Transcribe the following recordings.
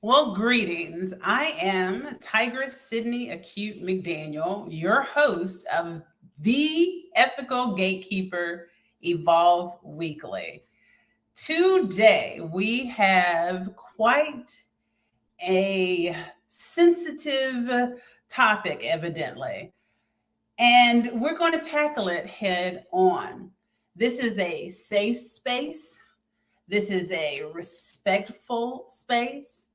Well, greetings. I am Tigress Sydney Acute McDaniel, your host of the Ethical Gatekeeper Evolve Weekly. Today, we have quite a sensitive topic, evidently, and we're going to tackle it head on. This is a safe space, this is a respectful space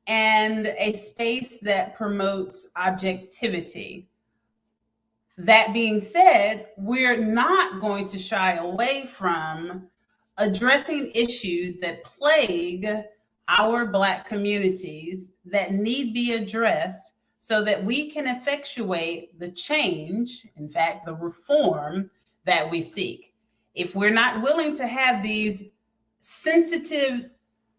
and a space that promotes objectivity. That being said, we're not going to shy away from addressing issues that plague our Black communities that need be addressed so that we can effectuate the change, in fact, the reform that we seek. If we're not willing to have these sensitive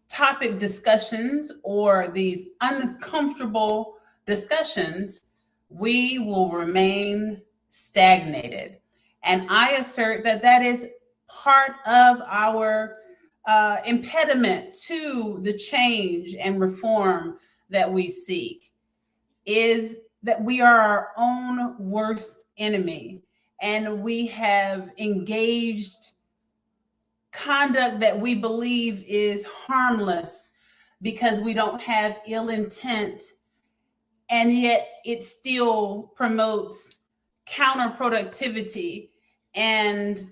topic discussions or these uncomfortable discussions, we will remain stagnated. And I assert that that is part of our impediment to the change and reform that we seek is that we are our own worst enemy and we have engaged conduct that we believe is harmless because we don't have ill intent, and yet it still promotes counterproductivity and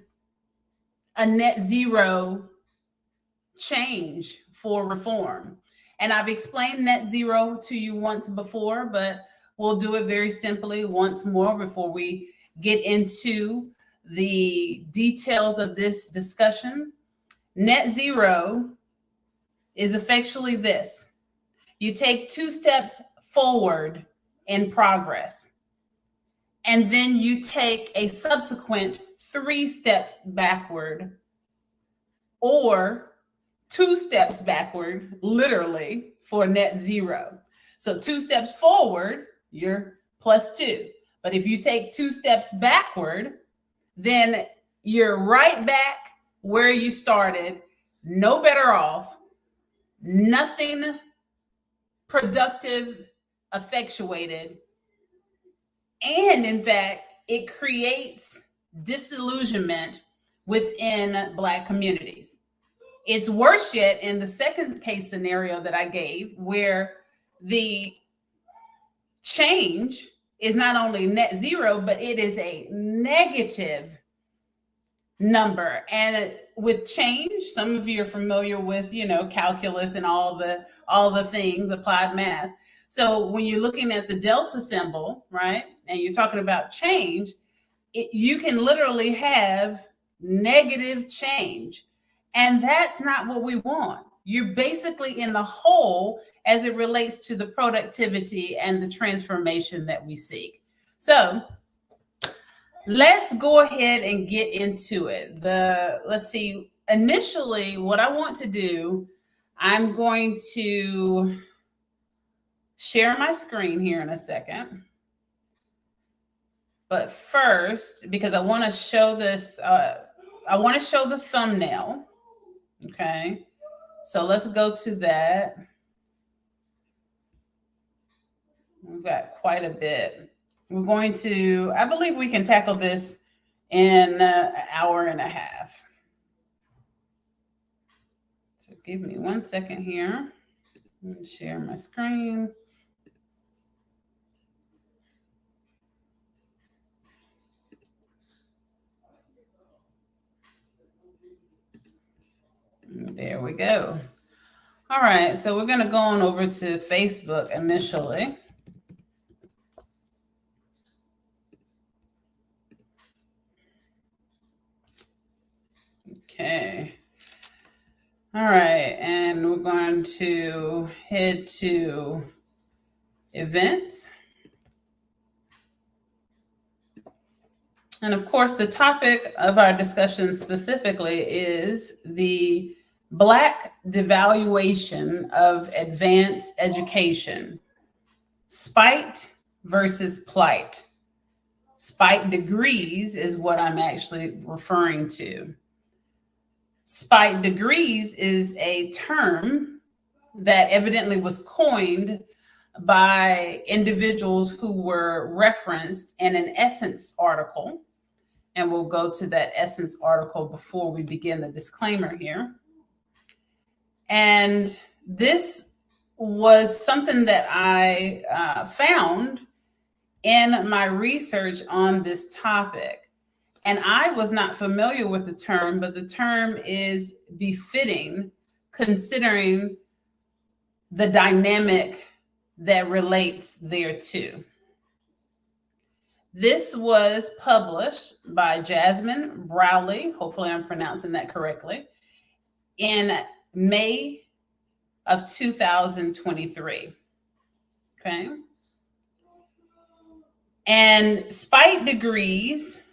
a net zero change for reform. And I've explained net zero to you once before, but we'll do it very simply once more before we get into the details of this discussion. Net zero is effectually this: you take 2 steps forward in progress, and then you take a subsequent 3 steps backward, or 2 steps backward, literally, for net zero. So 2 steps forward, you're +2. But if you take 2 steps backward, then you're right back where you started, no better off, nothing productive effectuated. And in fact, it creates disillusionment within Black communities. It's worse yet in the second case scenario that I gave, where the change is not only net zero, but it is a negative number. And with change, some of you are familiar with, calculus and all the things, applied math. So when you're looking at the delta symbol, right, and you're talking about change, you can literally have negative change. And that's not what we want. You're basically in the hole as it relates to the productivity and the transformation that we seek. So let's go ahead and get into it. Let's see. Initially, what I want to do, I'm going to share my screen here in a second. But first, because I want to show this, I want to show the thumbnail. Okay. So let's go to that. We've got quite a bit. We're going to, I believe we can tackle this in an hour and a half. So give me 1 second here. Let me share my screen. There we go. All right, so we're going to go on over to Facebook initially. Okay. All right, and we're going to head to events. And of course, the topic of our discussion specifically is the Black devaluation of advanced education, spite versus plight. Spite degrees is what I'm actually referring to. Spite degrees is a term that evidently was coined by individuals who were referenced in an Essence article. And we'll go to that Essence article before we begin the disclaimer here. And this was something that I found in my research on this topic. And I was not familiar with the term, but the term is befitting considering the dynamic that relates thereto. This was published by Jasmine Browley, hopefully I'm pronouncing that correctly, in May of 2023. Okay. And spite degrees,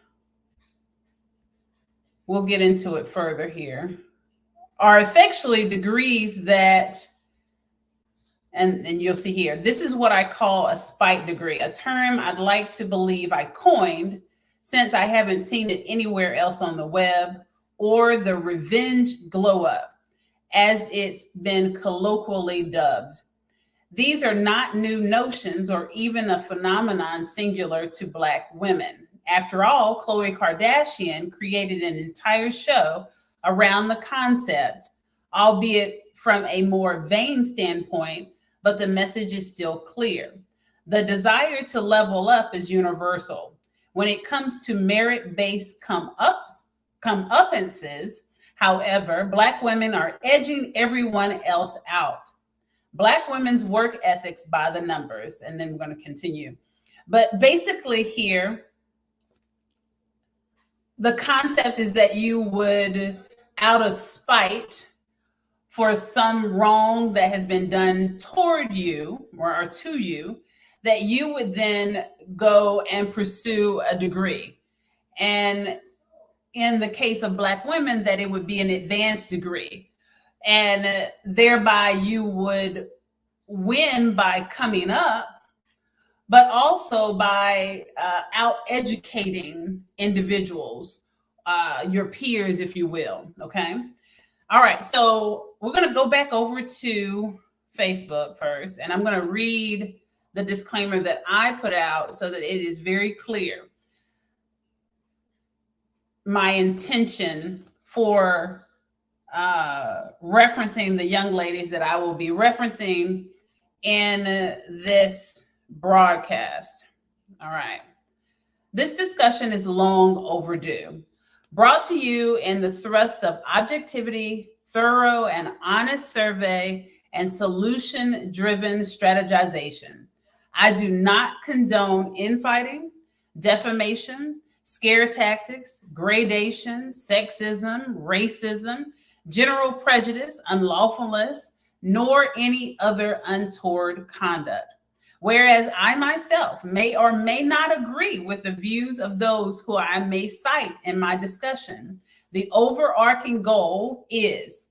we'll get into it further here, are effectually degrees that, and you'll see here, this is what I call a spite degree, a term I'd like to believe I coined since I haven't seen it anywhere else on the web, or the revenge glow up, as it's been colloquially dubbed. These are not new notions or even a phenomenon singular to Black women. After all, Khloe Kardashian created an entire show around the concept, albeit from a more vain standpoint, but the message is still clear. The desire to level up is universal. When it comes to merit-based come-uppances, however, Black women are edging everyone else out. Black women's work ethics by the numbers, and then we're going to continue. But basically here, the concept is that you would, out of spite for some wrong that has been done toward you or to you, that you would then go and pursue a degree. And in the case of Black women, that it would be an advanced degree. And thereby you would win by coming up, but also by out-educating individuals, your peers, if you will, okay? All right, so we're gonna go back over to Facebook first, and I'm gonna read the disclaimer that I put out so that it is very clear my intention for referencing the young ladies that I will be referencing in this broadcast. All right. This discussion is long overdue. Brought to you in the thrust of objectivity, thorough and honest survey, and solution-driven strategization. I do not condone infighting, defamation, scare tactics, gradation, sexism, racism, general prejudice, unlawfulness, nor any other untoward conduct. Whereas I myself may or may not agree with the views of those who I may cite in my discussion, the overarching goal is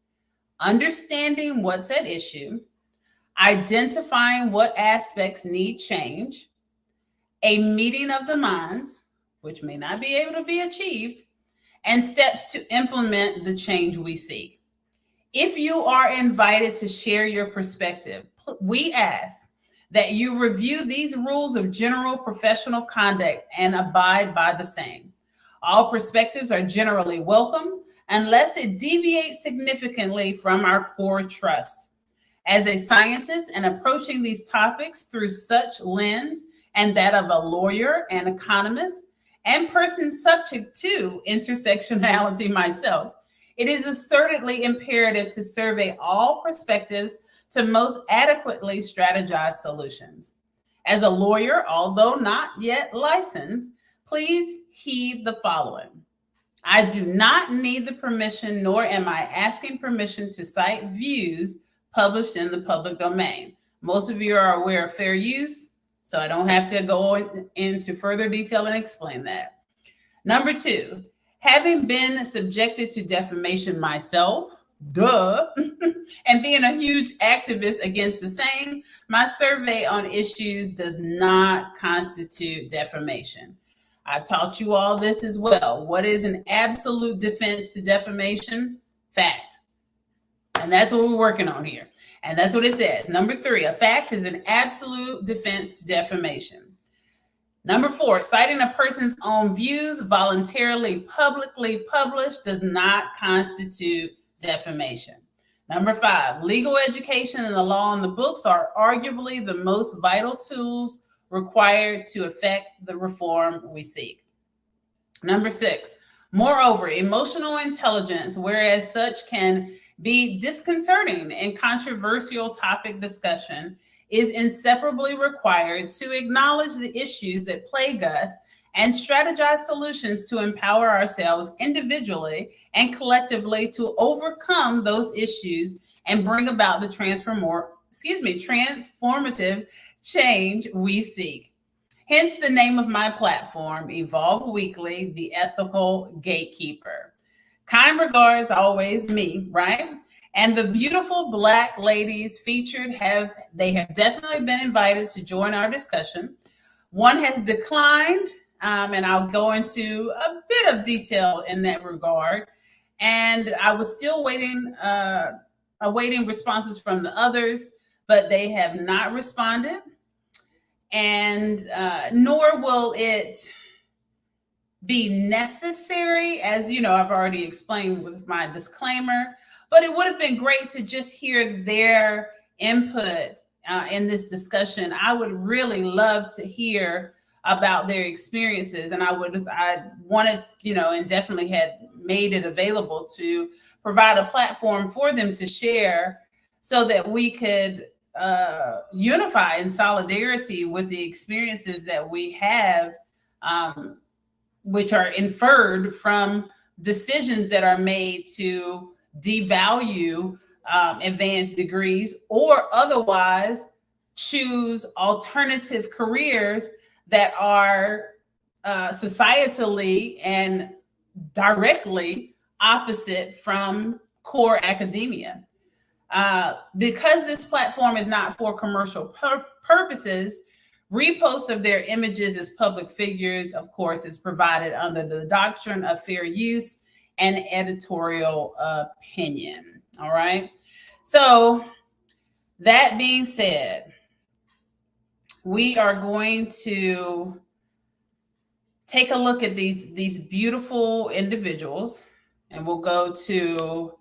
understanding what's at issue, identifying what aspects need change, a meeting of the minds, which may not be able to be achieved, and steps to implement the change we seek. If you are invited to share your perspective, we ask that you review these rules of general professional conduct and abide by the same. All perspectives are generally welcome unless it deviates significantly from our core trust. As a scientist and approaching these topics through such lens and that of a lawyer and economist and person subject to intersectionality myself, it is assertedly imperative to survey all perspectives to most adequately strategize solutions. As a lawyer, although not yet licensed, please heed the following. I do not need the permission, nor am I asking permission to cite views published in the public domain. Most of you are aware of fair use, so I don't have to go into further detail and explain that. Number two, having been subjected to defamation myself, and being a huge activist against the same, my survey on issues does not constitute defamation. I've taught you all this as well. What is an absolute defense to defamation? Fact. And that's what we're working on here. And that's what it says. Number 3, a fact is an absolute defense to defamation. Number 4, citing a person's own views voluntarily publicly published does not constitute defamation. Number 5, legal education and the law on the books are arguably the most vital tools required to effect the reform we seek. Number 6, moreover, emotional intelligence, whereas such can be disconcerting in controversial topic discussion, is inseparably required to acknowledge the issues that plague us and strategize solutions to empower ourselves individually and collectively to overcome those issues and bring about the transformative change we seek. Hence the name of my platform, Evolve Weekly, the Ethical Gatekeeper. Kind regards, always me, right? And the beautiful Black ladies featured have definitely been invited to join our discussion. One has declined, and I'll go into a bit of detail in that regard. And I was still awaiting responses from the others, but they have not responded. And nor will it be necessary, as you know, I've already explained with my disclaimer, but it would have been great to just hear their input in this discussion. I would really love to hear about their experiences, and I wanted, and definitely had made it available to provide a platform for them to share so that we could unify in solidarity with the experiences that we have, which are inferred from decisions that are made to devalue advanced degrees or otherwise choose alternative careers that are societally and directly opposite from core academia. Because this platform is not for commercial purposes, repost of their images as public figures, of course, is provided under the doctrine of fair use and editorial opinion. All right. So that being said, we are going to take a look at these beautiful individuals, and we'll go to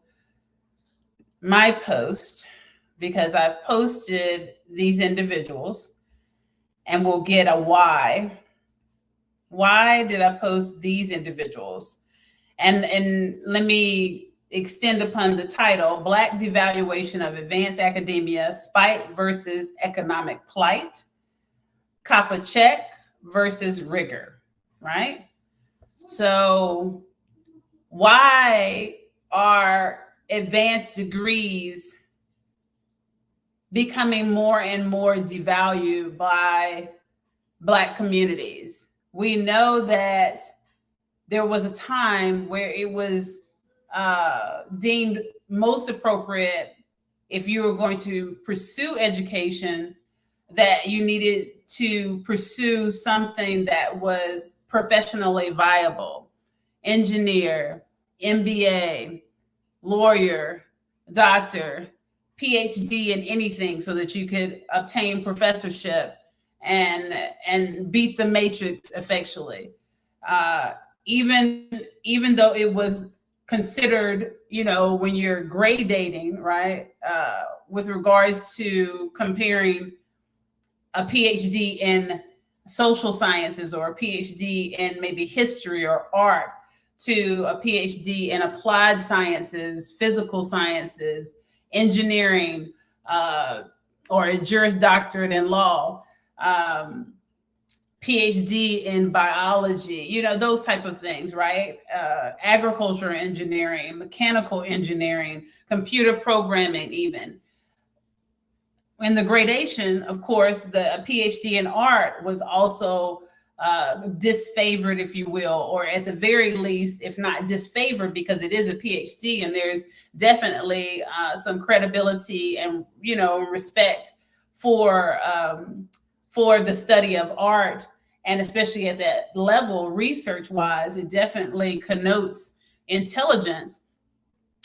my post because I've posted these individuals, and we'll get a why. Why did I post these individuals? And let me extend upon the title, Black Devaluation of Advanced Academia, Spite versus Economic Plight, Copper Check versus Rigor, right? So why are advanced degrees becoming more and more devalued by Black communities? We know that there was a time where it was deemed most appropriate, if you were going to pursue education, that you needed to pursue something that was professionally viable. Engineer, MBA, lawyer, doctor, PhD in anything, so that you could obtain professorship and beat the matrix effectually. Even though it was considered, when you're grade dating, right, with regards to comparing a PhD in social sciences or a PhD in maybe history or art to a PhD in applied sciences, physical sciences, engineering, or a Juris Doctorate in law, PhD in biology, those type of things, right? Agricultural engineering, mechanical engineering, computer programming, even. In the gradation, of course, the PhD in art was also disfavored, if you will, or at the very least, if not disfavored, because it is a PhD and there's definitely some credibility and, respect for the study of art. And especially at that level, research-wise, it definitely connotes intelligence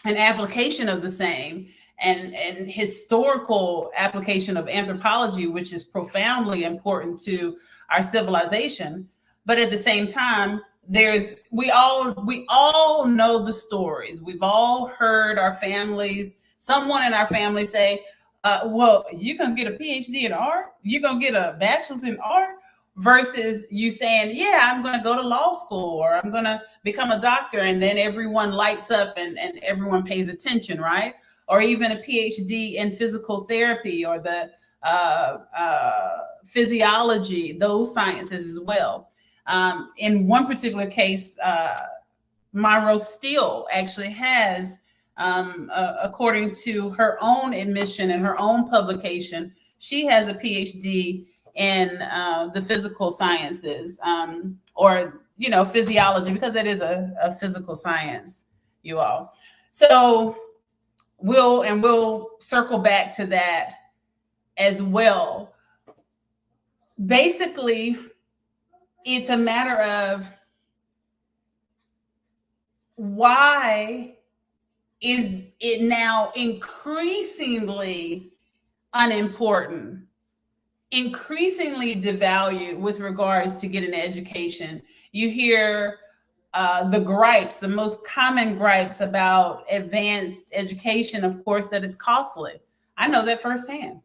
and application of the same. and historical application of anthropology, which is profoundly important to our civilization. But at the same time, we all know the stories. We've all heard our families, someone in our family say, well, you're gonna get a PhD in art, you're gonna get a bachelor's in art, versus you saying, yeah, I'm gonna go to law school or I'm gonna become a doctor, and then everyone lights up and everyone pays attention, right? Or even a PhD in physical therapy or the physiology, those sciences as well. In one particular case, Monroe Steele actually has, according to her own admission and her own publication, she has a PhD in the physical sciences, or physiology, because it is a physical science, you all. So we'll circle back to that as well. Basically, it's a matter of why is it now increasingly unimportant, increasingly devalued with regards to getting an education. You hear the gripes, the most common gripes about advanced education, of course, that it's costly. I know that firsthand.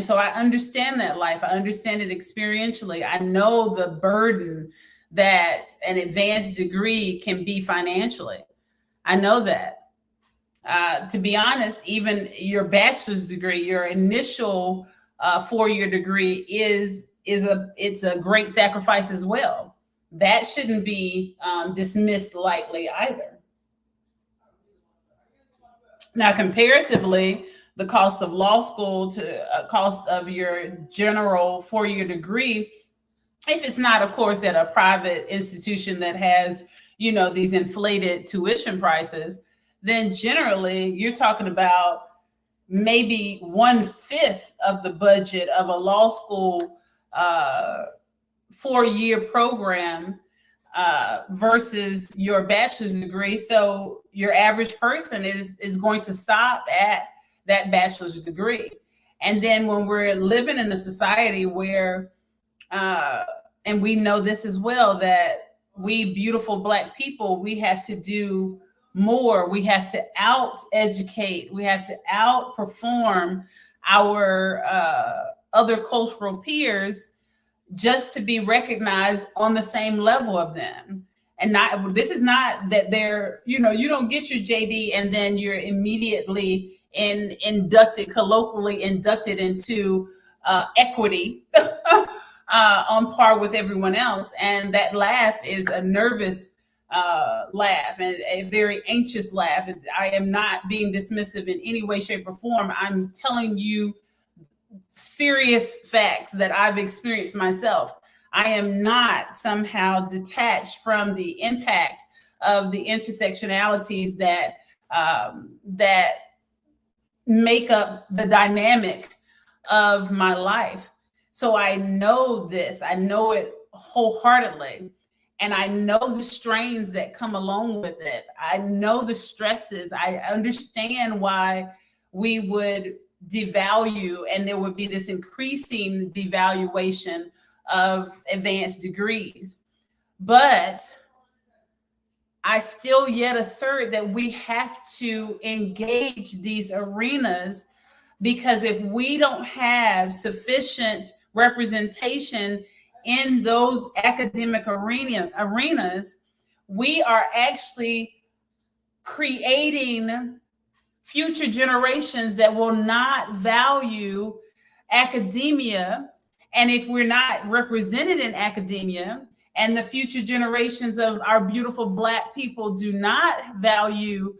So I understand that life. I understand it experientially. I know the burden that an advanced degree can be financially. I know that. To be honest, even your bachelor's degree, your initial 4-year degree it's a great sacrifice as well. That shouldn't be dismissed lightly either. Now, comparatively, the cost of law school to cost of your general 4-year degree, if it's not, of course, at a private institution that has, these inflated tuition prices, then generally you're talking about maybe 1/5 of the budget of a law school 4-year program versus your bachelor's degree. So your average person is going to stop at that bachelor's degree. And then when we're living in a society where, and we know this as well, that we beautiful Black people, we have to do more. We have to out educate. We have to outperform our other cultural peers just to be recognized on the same level of them. And this is not that they're, you don't get your JD and then you're immediately colloquially inducted into equity on par with everyone else. And that laugh is a nervous laugh and a very anxious laugh. I am not being dismissive in any way, shape, or form. I'm telling you serious facts that I've experienced myself. I am not somehow detached from the impact of the intersectionalities that make up the dynamic of my life. So I know this. I know it wholeheartedly. And I know the strains that come along with it. I know the stresses. I understand why we would devalue, and there would be this increasing devaluation of advanced degrees. But I still yet assert that we have to engage these arenas, because if we don't have sufficient representation in those academic arenas, we are actually creating future generations that will not value academia. And if we're not represented in academia, and the future generations of our beautiful Black people do not value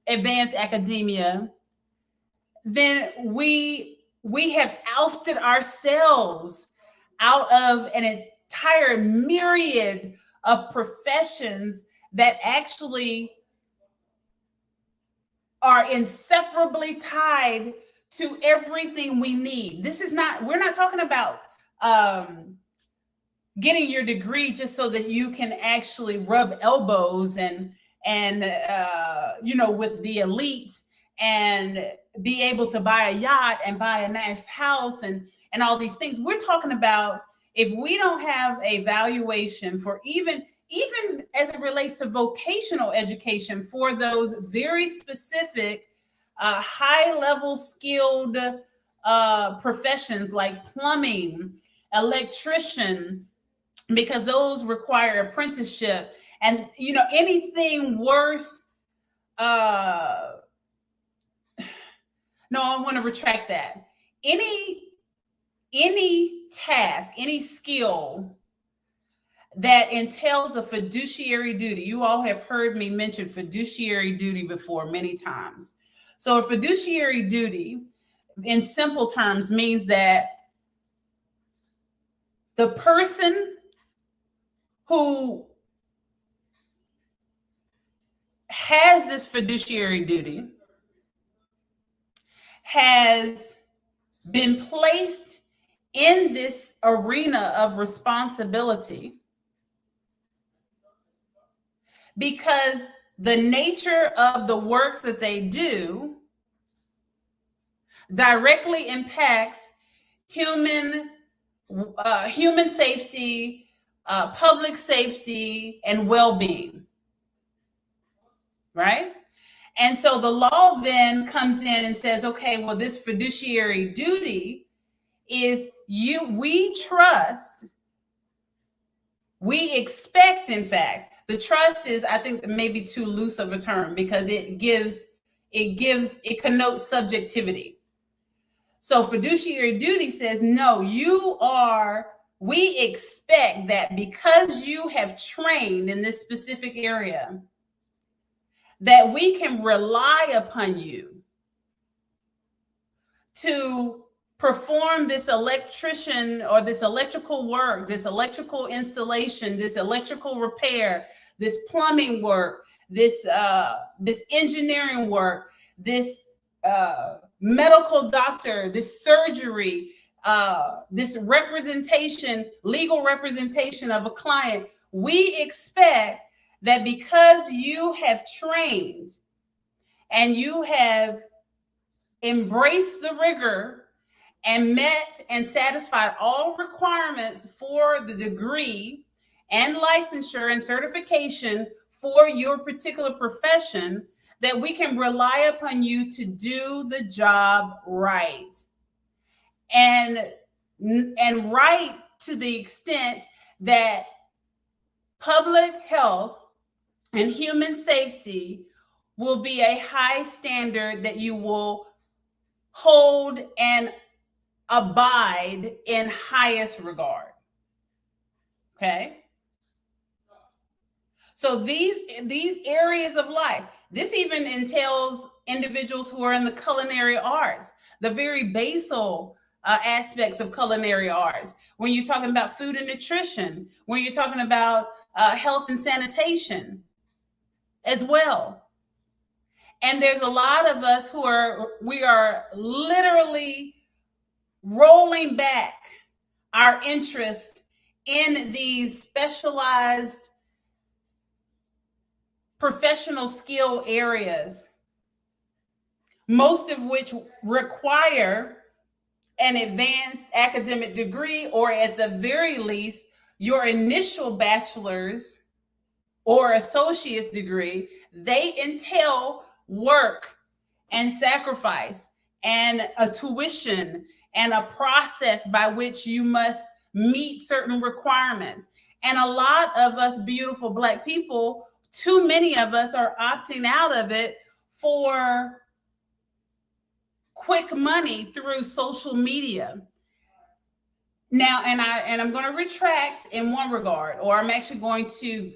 advanced academia, then we have ousted ourselves out of an entire myriad of professions that actually are inseparably tied to everything we need. We're not talking about getting your degree just so that you can actually rub elbows and and with the elite, and be able to buy a yacht and buy a nice house and all these things. We're talking about, if we don't have a valuation for even as it relates to vocational education for those very specific high level skilled professions like plumbing, electrician, because those require apprenticeship, and anything worth no, I want to retract that. Any task, any skill that entails a fiduciary duty. You all have heard me mention fiduciary duty before many times. So a fiduciary duty, in simple terms, means that the person who has this fiduciary duty has been placed in this arena of responsibility because the nature of the work that they do directly impacts human safety, public safety, and well-being, right? And so the law then comes in and says, okay, well, this fiduciary duty is we trust, we expect, in fact, the trust is, I think, maybe too loose of a term because it connotes subjectivity. So fiduciary duty says, no, we expect that because you have trained in this specific area, that we can rely upon you to perform this electrician or this electrical work, this electrical installation, this electrical repair, this plumbing work, this engineering work, this medical doctor, this surgery, this representation, legal representation of a client. We expect that because you have trained and you have embraced the rigor and met and satisfied all requirements for the degree and licensure and certification for your particular profession, that we can rely upon you to do the job right. And right to the extent that public health and human safety will be a high standard that you will hold and abide in highest regard. Okay? So these areas of life, this even entails individuals who are in the culinary arts, the very basal aspects of culinary arts. When you're talking about food and nutrition, when you're talking about health and sanitation as well. And there's a lot of us we are literally rolling back our interest in these specialized professional skill areas, most of which require an advanced academic degree, or at the very least, your initial bachelor's or associate's degree. They entail work and sacrifice and a tuition and a process by which you must meet certain requirements. And a lot of us beautiful Black people, too many of us, are opting out of it for quick money through social media. Now, and I'm going to retract in one regard, or I'm actually going to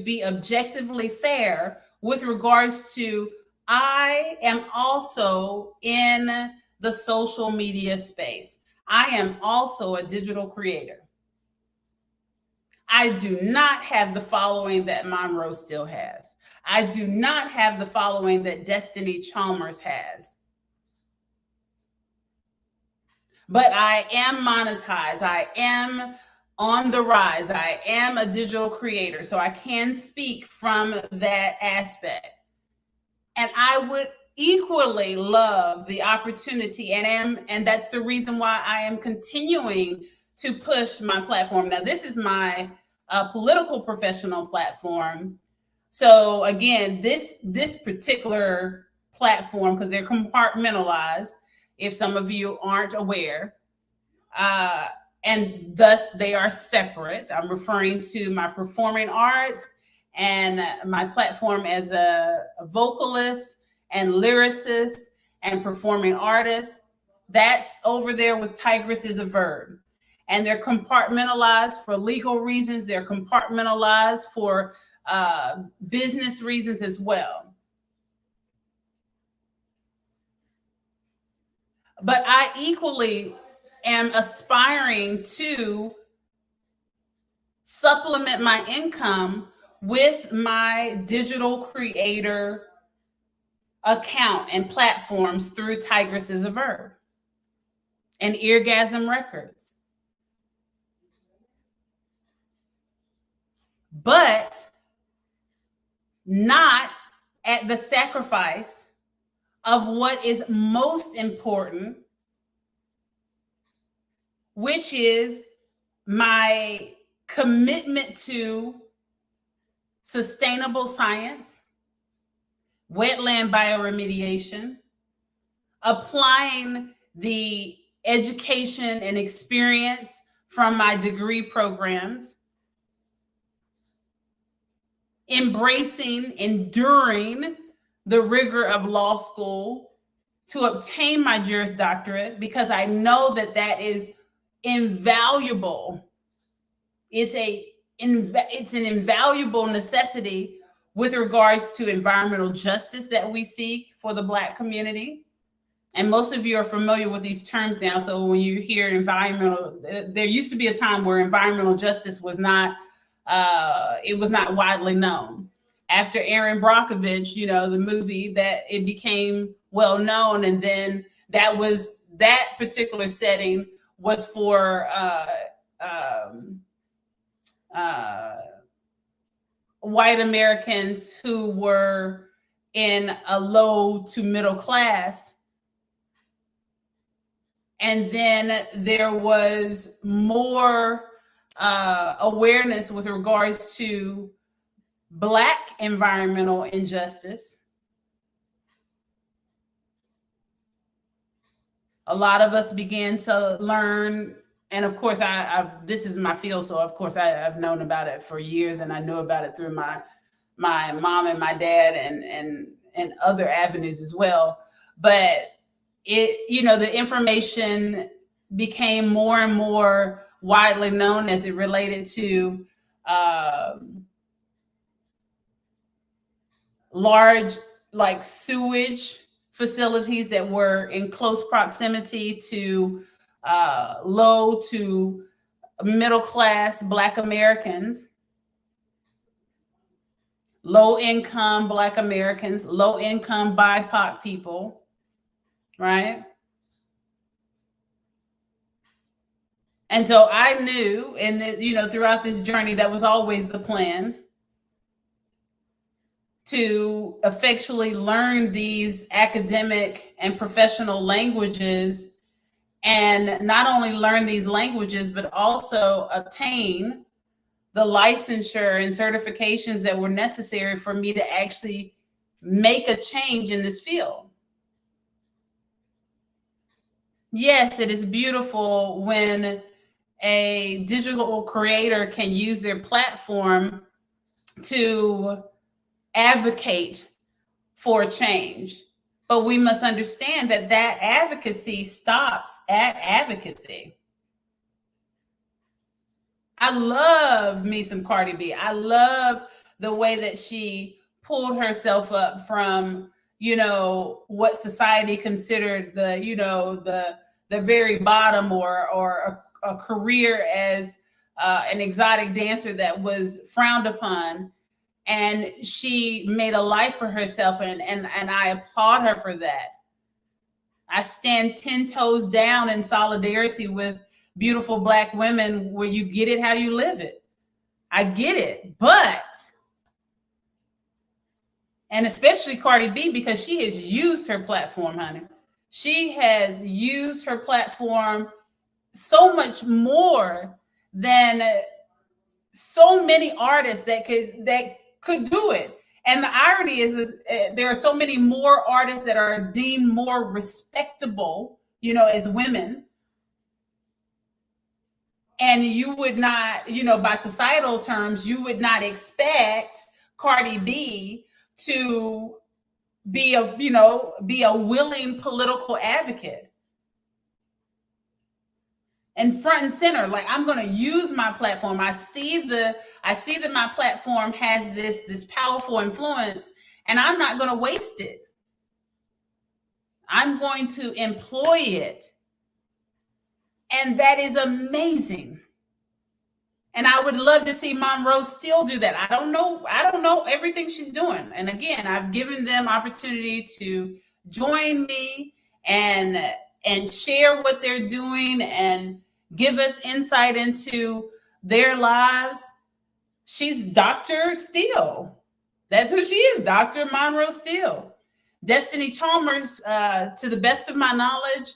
be objectively fair with regards to, I am also in the social media space. I am also a digital creator. I do not have the following that Monroe still has. I do not have the following that Destiny Chalmers has. But I am monetized. I am on the rise. I am a digital creator, so I can speak from that aspect. And I would equally love the opportunity and that's the reason why I am continuing to push my platform. Now, this is my political professional platform. So again, this particular platform, because they're compartmentalized, if some of you aren't aware, uh, and thus they are separate. I'm referring to my performing arts and my platform as a vocalist and lyricist and performing artist. That's over there with Tigress is a verb. And they're compartmentalized for legal reasons, they're compartmentalized for business reasons as well. But I equally am aspiring to supplement my income with my digital creator account and platforms through Tigress is a verb and Eargasm Records. But not at the sacrifice of what is most important, which is my commitment to sustainable science, wetland bioremediation, applying the education and experience from my degree programs, embracing, enduring the rigor of law school to obtain my Juris Doctorate, because I know that that is invaluable. It's an invaluable necessity with regards to environmental justice that we seek for the Black community. And most of you are familiar with these terms now. So when you hear environmental, there used to be a time where environmental justice was not, it was not widely known. After Aaron Brockovich, the movie, that it became well known. And then that particular setting was for white Americans who were in a low to middle class. And then there was more awareness with regards to Black environmental injustice. A lot of us began to learn, and of course, this is my field, so of course I've known about it for years, and I knew about it through my mom and my dad and other avenues as well. But the information became more and more widely known as it related to large, like, sewage facilities that were in close proximity to low to middle class Black Americans, low income Black Americans, low income BIPOC people, right? And so I knew, and throughout this journey, that was always the plan, to effectually learn these academic and professional languages, and not only learn these languages, but also obtain the licensure and certifications that were necessary for me to actually make a change in this field. Yes, it is beautiful when a digital creator can use their platform to advocate for change. But we must understand that that advocacy stops at advocacy. I love me some Cardi B. I love the way that she pulled herself up from, what society considered the very bottom, or a career as an exotic dancer that was frowned upon. And she made a life for herself, and I applaud her for that. I stand 10 toes down in solidarity with beautiful Black women where you get it how you live it. I get it. But, and especially Cardi B, because she has used her platform, honey. She has used her platform so much more than so many artists that could do it. And the irony is there are so many more artists that are deemed more respectable, as women. And you would not, by societal terms, you would not expect Cardi B to be a willing political advocate. And front and center, like, I'm going to use my platform. I see that my platform has this powerful influence, and I'm not going to waste it. I'm going to employ it. And that is amazing. And I would love to see Monroe still do that. I don't know everything she's doing. And again, I've given them opportunity to join me and share what they're doing and give us insight into their lives. She's Dr. Steele. That's who she is, Dr. Monroe Steele. Destiny Chalmers, to the best of my knowledge,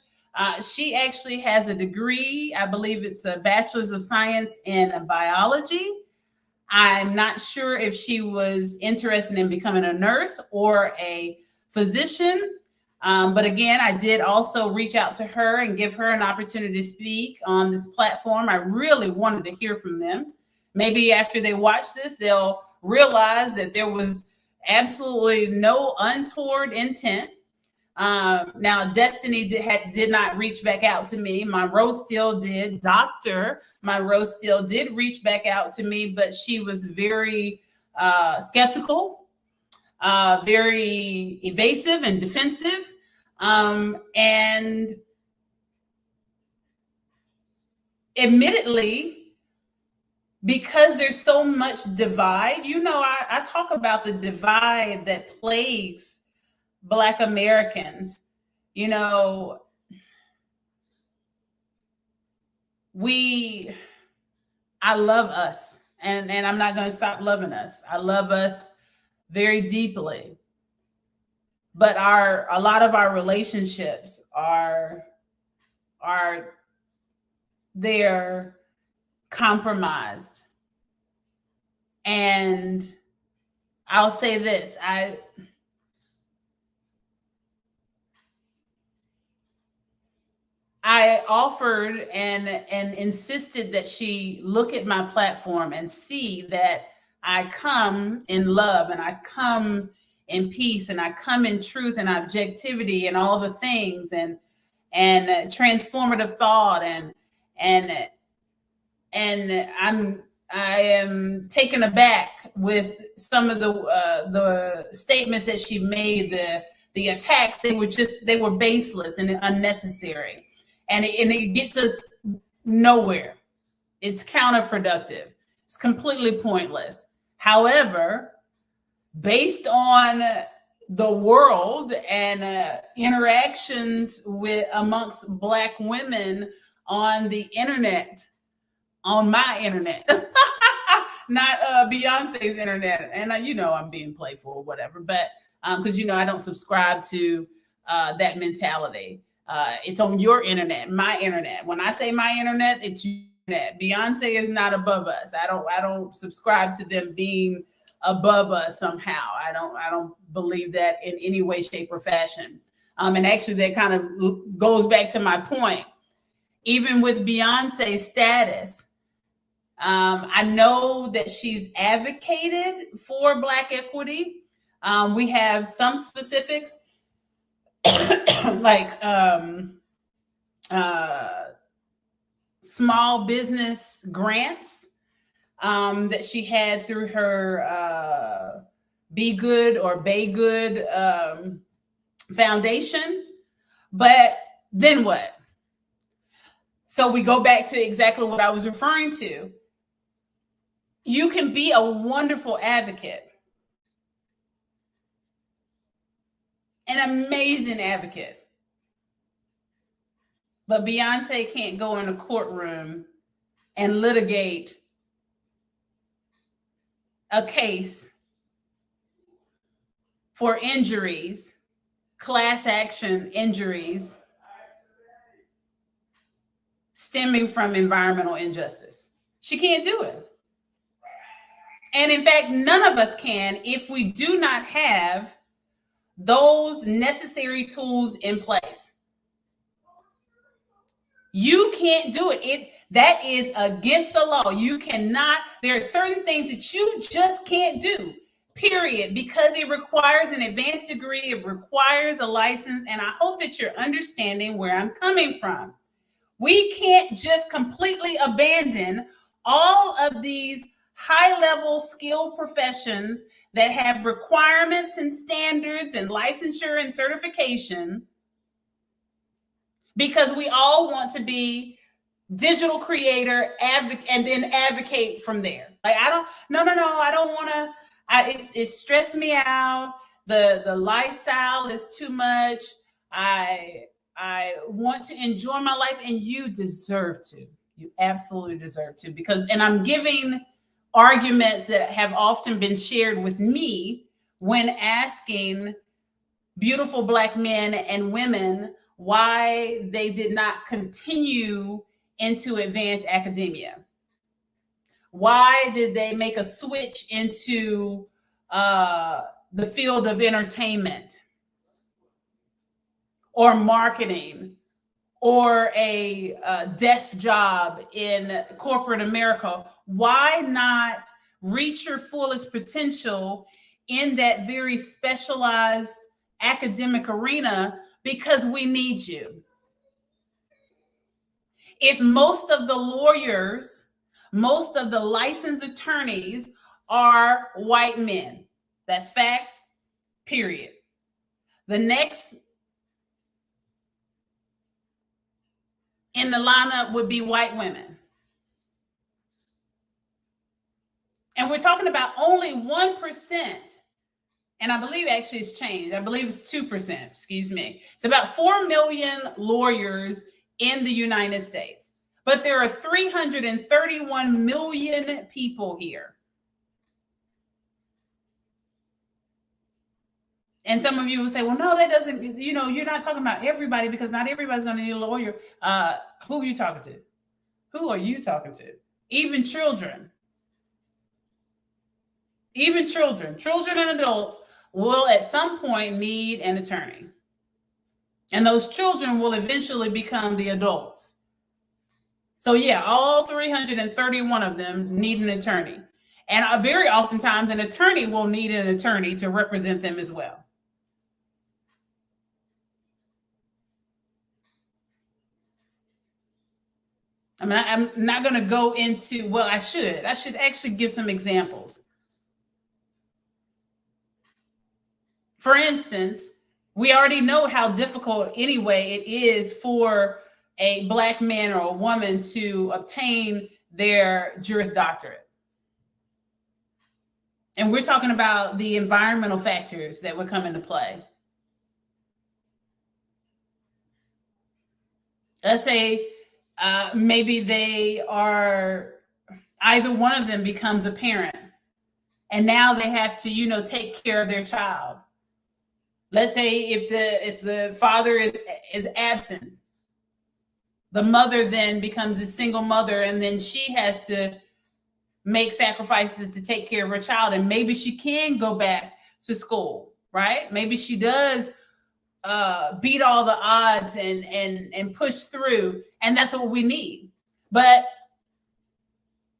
she actually has a degree. I believe it's a bachelor's of science in biology. I'm not sure if she was interested in becoming a nurse or a physician. But again, I did also reach out to her and give her an opportunity to speak on this platform. I really wanted to hear from them. Maybe after they watch this, they'll realize that there was absolutely no untoward intent. Now, Destiny did not reach back out to me. Monroe Steele did. Dr. Monroe Steele did reach back out to me, but she was very skeptical, very evasive and defensive. And admittedly, because there's so much divide, I talk about the divide that plagues Black Americans. I love us, and I'm not going to stop loving us. I love us very deeply, but a lot of our relationships are they're compromised. And I'll say this, I offered and insisted that she look at my platform and see that I come in love, and I come in peace, and I come in truth and objectivity and all the things, and transformative thought, and I am taken aback with some of the statements that she made. The attacks, they were baseless and unnecessary. And it gets us nowhere. It's counterproductive. It's completely pointless. However, based on the world and interactions amongst Black women on the internet, on my internet, not Beyonce's internet, and I'm being playful or whatever, but because I don't subscribe to that mentality. It's on your internet, my internet. When I say my internet, it's your internet. Beyonce is not above us. I don't subscribe to them being above us somehow. I don't believe that in any way, shape, or fashion. And actually, that kind of goes back to my point. Even with Beyonce's status, I know that she's advocated for Black equity. We have some specifics like small business grants that she had through her Be Good or Bay Good foundation. But then what? So we go back to exactly what I was referring to. You can be a wonderful advocate, an amazing advocate, But Beyonce can't go in a courtroom and litigate a case for injuries, class action injuries stemming from environmental injustice. She can't do it. And in fact, none of us can if we do not have those necessary tools in place. You can't do it. That is against the law. You cannot. There are certain things that you just can't do, period, because it requires an advanced degree. It requires a license. And I hope that you're understanding where I'm coming from. We can't just completely abandon all of these high-level skilled professions that have requirements and standards and licensure and certification because we all want to be digital creator, and then advocate from there. Like, I don't want to, it stressed me out. The lifestyle is too much. I want to enjoy my life, and you deserve to. You absolutely deserve to, and I'm giving arguments that have often been shared with me when asking beautiful Black men and women why they did not continue into advanced academia. Why did they make a switch into the field of entertainment or marketing or a desk job in corporate America? Why not reach your fullest potential in that very specialized academic arena? Because we need you. If most of the lawyers, most of the licensed attorneys are white men, that's fact, period. The next in the lineup would be white women. And we're talking about only 1%. And I believe actually it's changed. I believe it's 2%, excuse me. It's about 4 million lawyers in the United States, but there are 331 million people here. And some of you will say, well, no, that doesn't, you're not talking about everybody, because not everybody's going to need a lawyer. Who are you talking to? Who are you talking to? Even children. Even children and adults will at some point need an attorney. And those children will eventually become the adults. So yeah, all 331 of them need an attorney. And very oftentimes an attorney will need an attorney to represent them as well. I mean, I'm not going to go into, well, I should actually give some examples. For instance, we already know how difficult anyway it is for a Black man or a woman to obtain their Juris Doctorate. And we're talking about the environmental factors that would come into play. Let's say maybe they are, either one of them becomes a parent, and now they have to, take care of their child. Let's say if the father is absent, the mother then becomes a single mother, and then she has to make sacrifices to take care of her child. And maybe she can go back to school, right? Maybe she does beat all the odds and push through, and that's what we need. But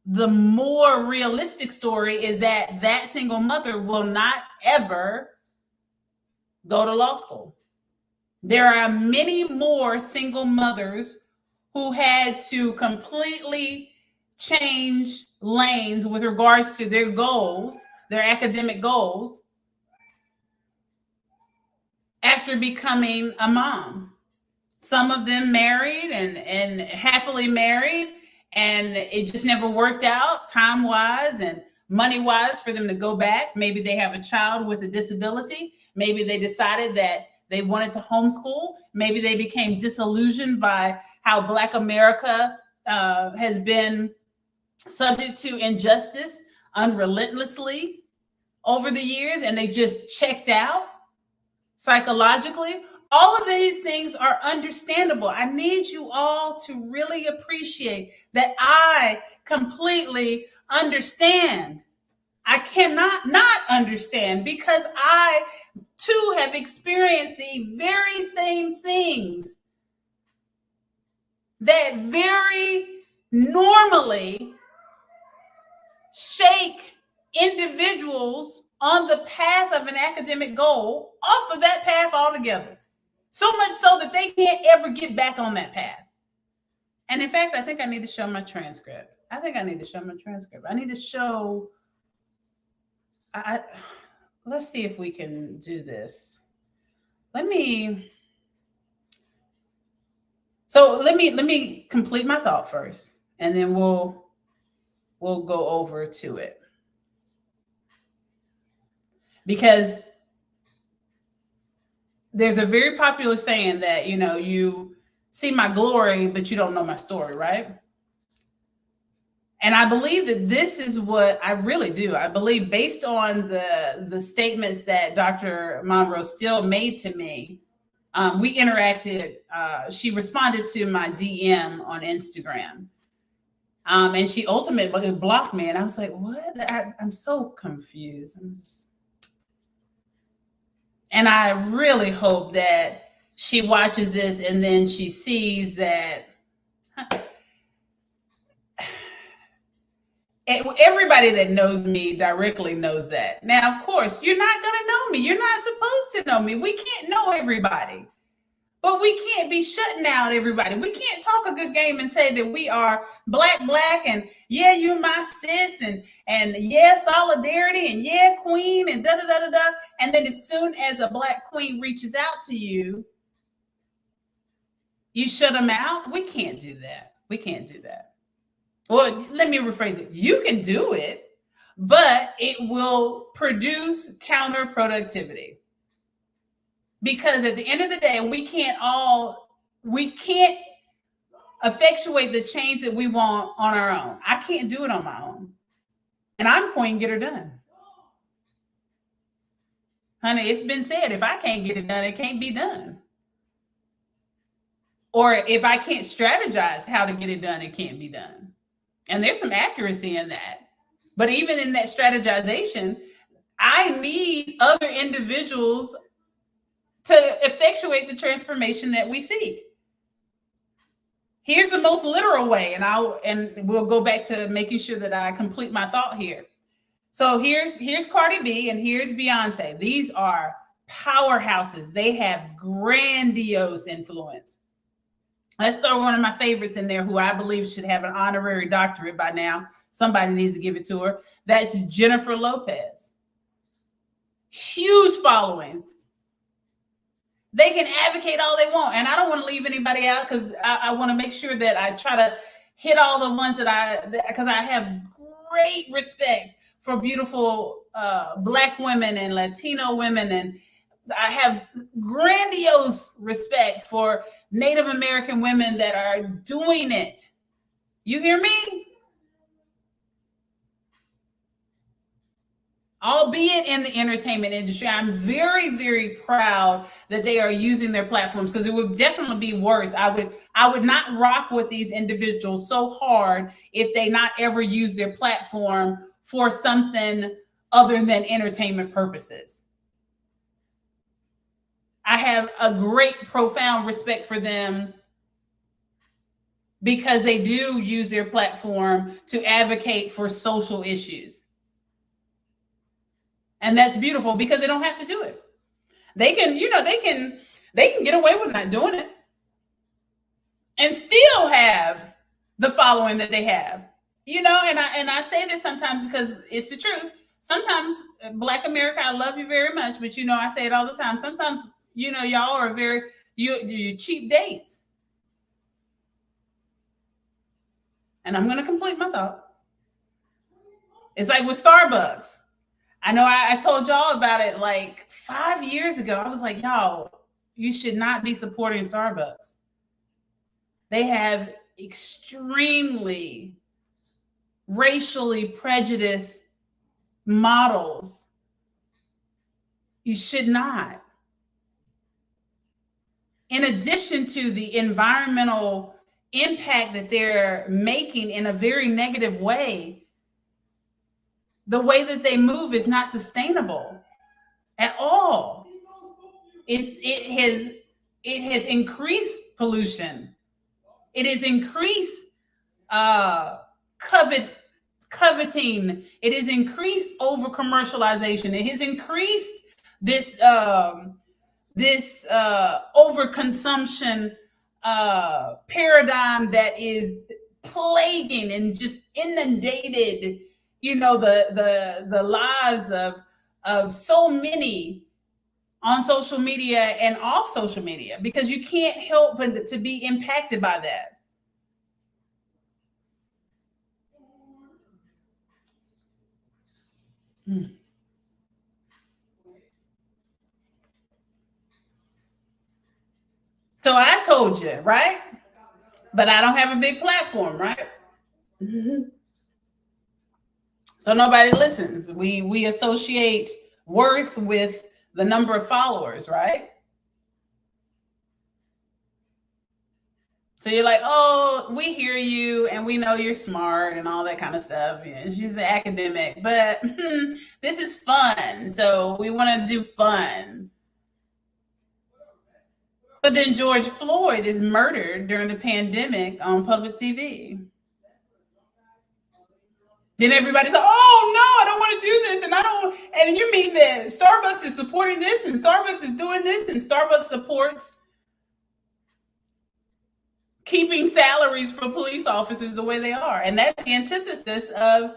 the more realistic story is that single mother will not ever go to law school. There are many more single mothers who had to completely change lanes with regards to their goals, their academic goals, after becoming a mom. Some of them married and happily married, and it just never worked out time-wise and money-wise for them to go back. Maybe they have a child with a disability. Maybe they decided that they wanted to homeschool. Maybe they became disillusioned by how Black America has been subject to injustice unrelentlessly over the years, and they just checked out psychologically. All of these things are understandable. I need you all to really appreciate that I completely understand. I cannot not understand, because I too have experienced the very same things that very normally shake individuals on the path of an academic goal off of that path altogether. So much so that they can't ever get back on that path. And in fact, I think I need to show my transcript. I need to show, let's see if we can do this. Let me complete my thought first, and then we'll go over to it. Because there's a very popular saying that, you see my glory, but you don't know my story, right? And I believe that this is what I really do. I believe, based on the statements that Dr. Monroe Steele made to me, we interacted. She responded to my DM on Instagram. And she ultimately blocked me. And I was like, what? I'm so confused. And I really hope that she watches this and then she sees that everybody that knows me directly knows that. Now, of course, you're not going to know me. You're not supposed to know me. We can't know everybody. But we can't be shutting out everybody. We can't talk a good game and say that we are black, and yeah, you're my sis, and yeah, solidarity, and yeah, queen, and da-da-da-da-da. And then as soon as a black queen reaches out to you, you shut them out. We can't do that. Well, let me rephrase it. You can do it, but it will produce counterproductivity. Because at the end of the day, we can't effectuate the change that we want on our own. I can't do it on my own. And I'm queen, get her done. Honey, it's been said, if I can't get it done, it can't be done. Or if I can't strategize how to get it done, it can't be done. And there's some accuracy in that. But even in that strategization, I need other individuals to effectuate the transformation that we seek. Here's the most literal way, and we'll go back to making sure that I complete my thought here. So here's Cardi B and here's Beyonce. These are powerhouses. They have grandiose influence. Let's throw one of my favorites in there, who I believe should have an honorary doctorate by now. Somebody needs to give it to her. That's Jennifer Lopez. Huge followings. They can advocate all they want. And I don't want to leave anybody out, because I want to make sure that I try to hit all the ones because I have great respect for beautiful Black women and Latino women. And I have grandiose respect for Native American women that are doing it. You hear me? Albeit in the entertainment industry, I'm very, very proud that they are using their platforms, because it would definitely be worse. I would not rock with these individuals so hard if they not ever use their platform for something other than entertainment purposes. I have a great, profound respect for them, because they do use their platform to advocate for social issues. And that's beautiful, because they don't have to do it. They can get away with not doing it and still have the following that they have. And I say this sometimes because it's the truth. Sometimes, Black America, I love you very much, but I say it all the time. Sometimes, y'all are you cheap dates. And I'm going to complete my thought. It's like with Starbucks. I know I told y'all about it like 5 years ago. I was like, y'all, you should not be supporting Starbucks. They have extremely racially prejudiced models. You should not. In addition to the environmental impact that they're making in a very negative way, the way that they move is not sustainable at all. It has increased pollution. It has increased coveting. It has increased over commercialization. It has increased this overconsumption paradigm that is plaguing and just inundated, the lives of so many on social media and off social media, because you can't help but to be impacted by that. So I told you, right? But I don't have a big platform, right? So nobody listens. We associate worth with the number of followers, right? So you're like, oh, we hear you and we know you're smart and all that kind of stuff. Yeah, she's an academic, but this is fun. So we want to do fun. But then George Floyd is murdered during the pandemic on public TV. Then everybody's like, oh no, I don't want to do this. And I don't, and you mean that Starbucks is supporting this and Starbucks is doing this and Starbucks supports keeping salaries for police officers the way they are. And that's the antithesis of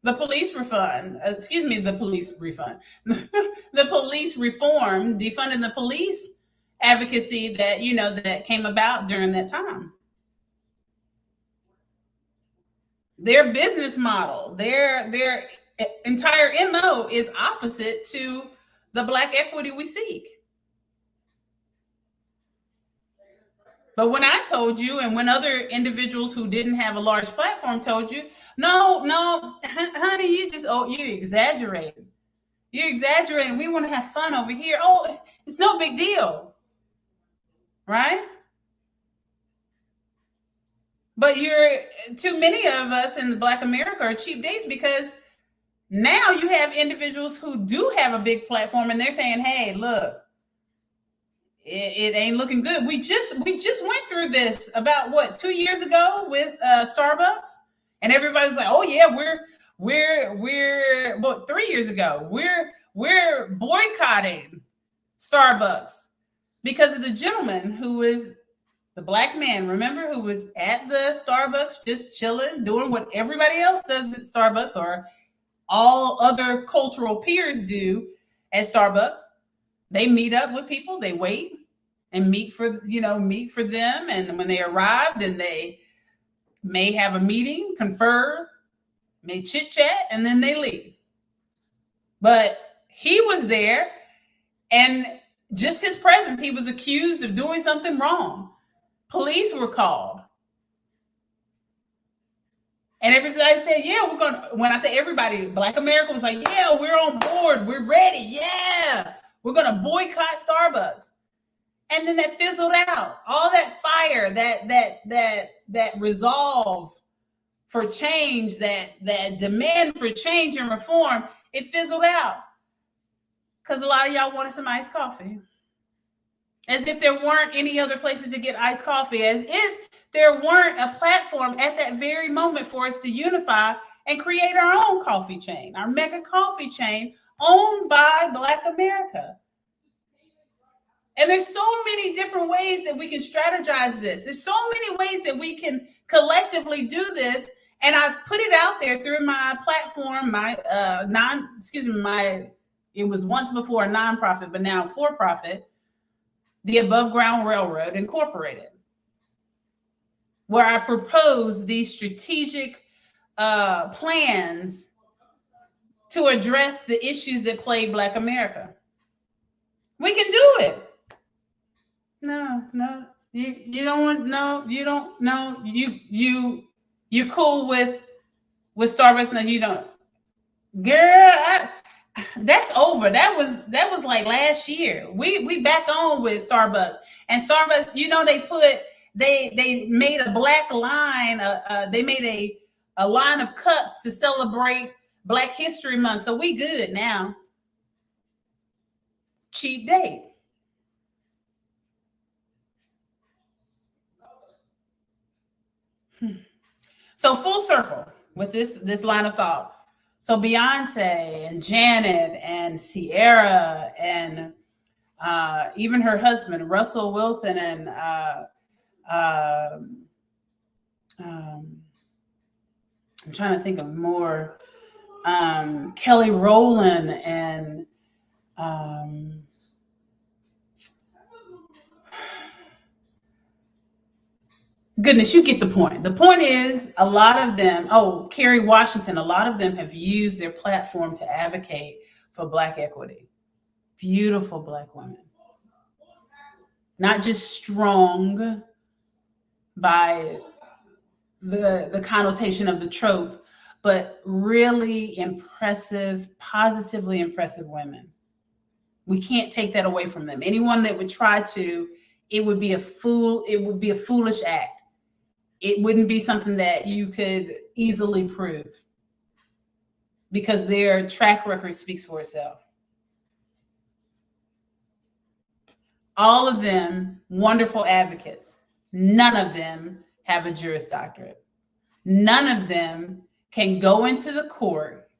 the police refund. The police refund. The police reform, defunding the police advocacy that came about during that time. Their business model, their entire MO is opposite to the Black equity we seek. But when I told you, and when other individuals who didn't have a large platform told you, no, honey, you exaggerating. You're exaggerating. We want to have fun over here. Oh, it's no big deal. Right? But too many of us in the Black America are cheap dates, because now you have individuals who do have a big platform and they're saying, hey, look, it ain't looking good. We just went through this about 2 years ago with Starbucks, and everybody's like, oh yeah, we're 3 years ago, we're boycotting Starbucks because of the gentleman who was the Black man, remember, who was at the Starbucks just chilling, doing what everybody else does at Starbucks, or all other cultural peers do at Starbucks. They meet up with people, they wait and meet for them. And when they arrive, then they may have a meeting, confer, may chit chat, and then they leave. But he was there, and just his presence, he was accused of doing something wrong. Police were called. And everybody said, yeah, we're going to, when I say everybody, Black America was like, yeah, we're on board. We're ready. Yeah, we're going to boycott Starbucks. And then that fizzled out. All that fire, that resolve for change, that demand for change and reform, it fizzled out. Because a lot of y'all wanted some iced coffee. As if there weren't any other places to get iced coffee. As if there weren't a platform at that very moment for us to unify and create our own coffee chain, our mega coffee chain owned by Black America. And there's so many different ways that we can strategize this. There's so many ways that we can collectively do this. And I've put it out there through my platform, it was once before a nonprofit, but now for profit, the Above Ground Railroad Incorporated, where I propose these strategic plans to address the issues that plague Black America. We can do it. No. You don't want no. You don't know. You cool with Starbucks now. You don't, girl. That's over. That was like last year. We back on with Starbucks, and Starbucks. They made a black line. They made a line of cups to celebrate Black History Month. So we good now. Cheap date. So full circle with this line of thought. So Beyonce and Janet and Sierra and even her husband Russell Wilson and uh, um, I'm trying to think of more. Kelly Rowland and um, goodness, you get the point. The point is, a lot of them, oh, Kerry Washington, a lot of them have used their platform to advocate for Black equity. Beautiful Black women. Not just strong by the connotation of the trope, but really impressive, positively impressive women. We can't take that away from them. Anyone that would try to, it would be a foolish act. It wouldn't be something that you could easily prove because their track record speaks for itself. All of them wonderful advocates. None of them have a Juris Doctorate. None of them can go into the court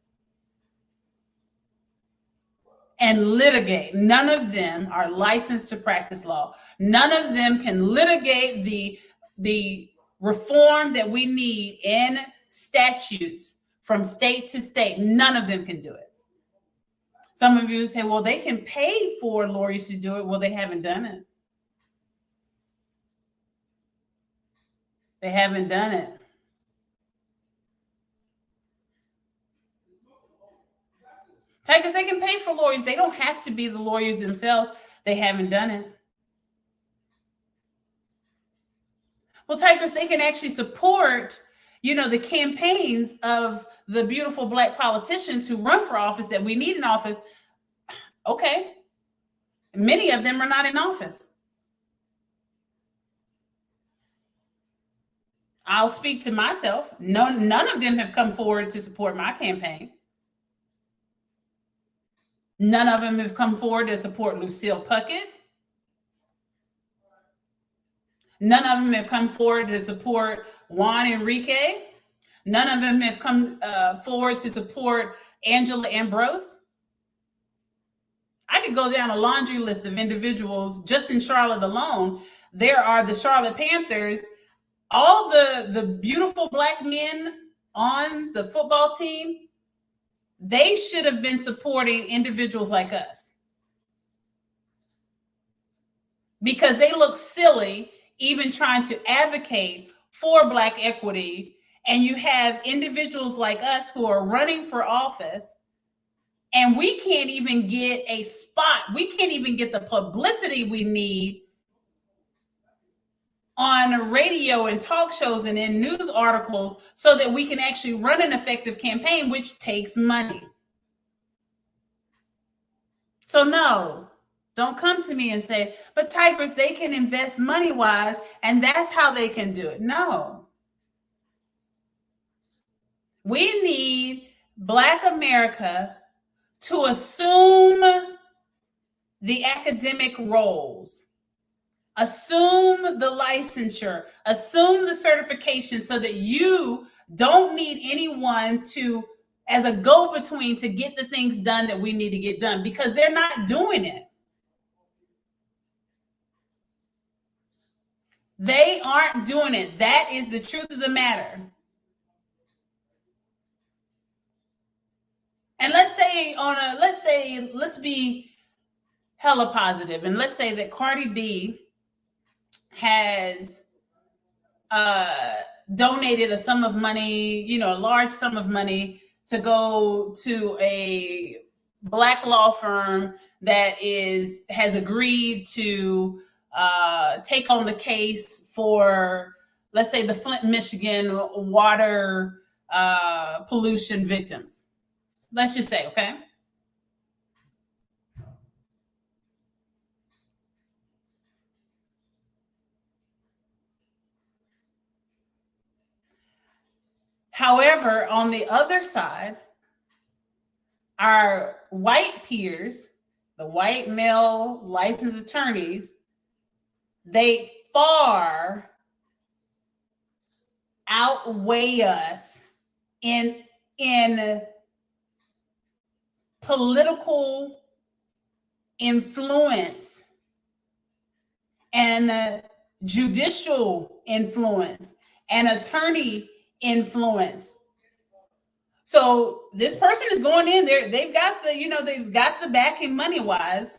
and litigate. None of them are licensed to practice law. None of them can litigate the reform that we need in statutes from state to state. None of them can do it. Some of you say, well, they can pay for lawyers to do it. Well, they haven't done it. They haven't done it. Tigers, they can pay for lawyers. They don't have to be the lawyers themselves. They haven't done it. Well, Tigers, they can actually support, the campaigns of the beautiful Black politicians who run for office that we need in office. Okay. Many of them are not in office. I'll speak to myself. None of them have come forward to support my campaign. None of them have come forward to support Lucille Puckett. None of them have come forward to support Juan Enrique. None of them have come forward to support Angela Ambrose. I could go down a laundry list of individuals just in Charlotte alone. There are the Charlotte Panthers, all the beautiful Black men on the football team. They should have been supporting individuals like us because they look silly even trying to advocate for Black equity. And you have individuals like us who are running for office and we can't even get a spot. We can't even get the publicity we need on radio and talk shows and in news articles so that we can actually run an effective campaign, which takes money. So no, don't come to me and say, but Tigers, they can invest money-wise and that's how they can do it. No. We need Black America to assume the academic roles, assume the licensure, assume the certification so that you don't need anyone to, as a go-between, to get the things done that we need to get done because they're not doing it. They aren't doing it. That is the truth of the matter. And let's be hella positive. And let's say that Cardi B has donated a sum of money, a large sum of money to go to a Black law firm that has agreed to take on the case for, let's say, the Flint, Michigan water pollution victims. Let's just say, okay? However, on the other side, our white peers, the white male licensed attorneys, they far outweigh us in political influence and judicial influence and attorney influence. So this person is going in there. They've got the backing money wise.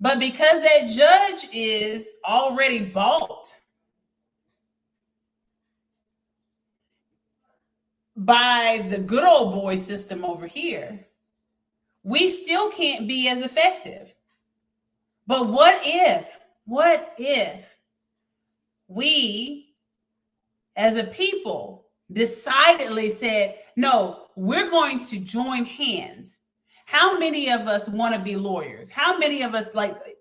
But because that judge is already bought by the good old boy system over here, we still can't be as effective. But what if we as a people decidedly said, no, we're going to join hands? How many of us want to be lawyers? How many of us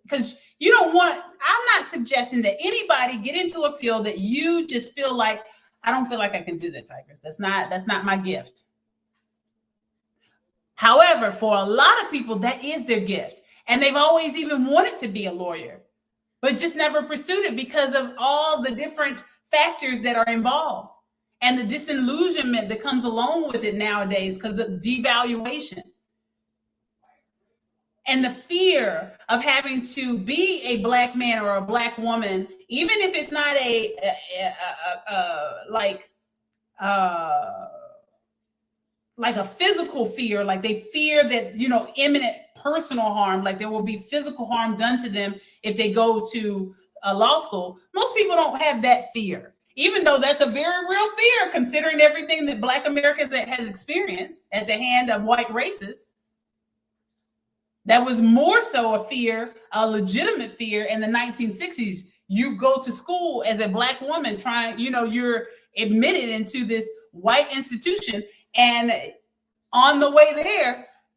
because you don't want, I'm not suggesting that anybody get into a field that you just feel like, I don't feel like I can do that, Tigress. That's not my gift. However, for a lot of people, that is their gift. And they've always even wanted to be a lawyer, but just never pursued it because of all the different factors that are involved and the disillusionment that comes along with it nowadays because of devaluation and the fear of having to be a Black man or a Black woman, even if it's not like a physical fear, like they fear that, imminent personal harm, like there will be physical harm done to them if they go to a law school. Most people don't have that fear, even though that's a very real fear considering everything that Black Americans has experienced at the hand of white racists. That was more so a fear, a legitimate fear in the 1960s. You go to school as a Black woman you're admitted into this white institution, and on the way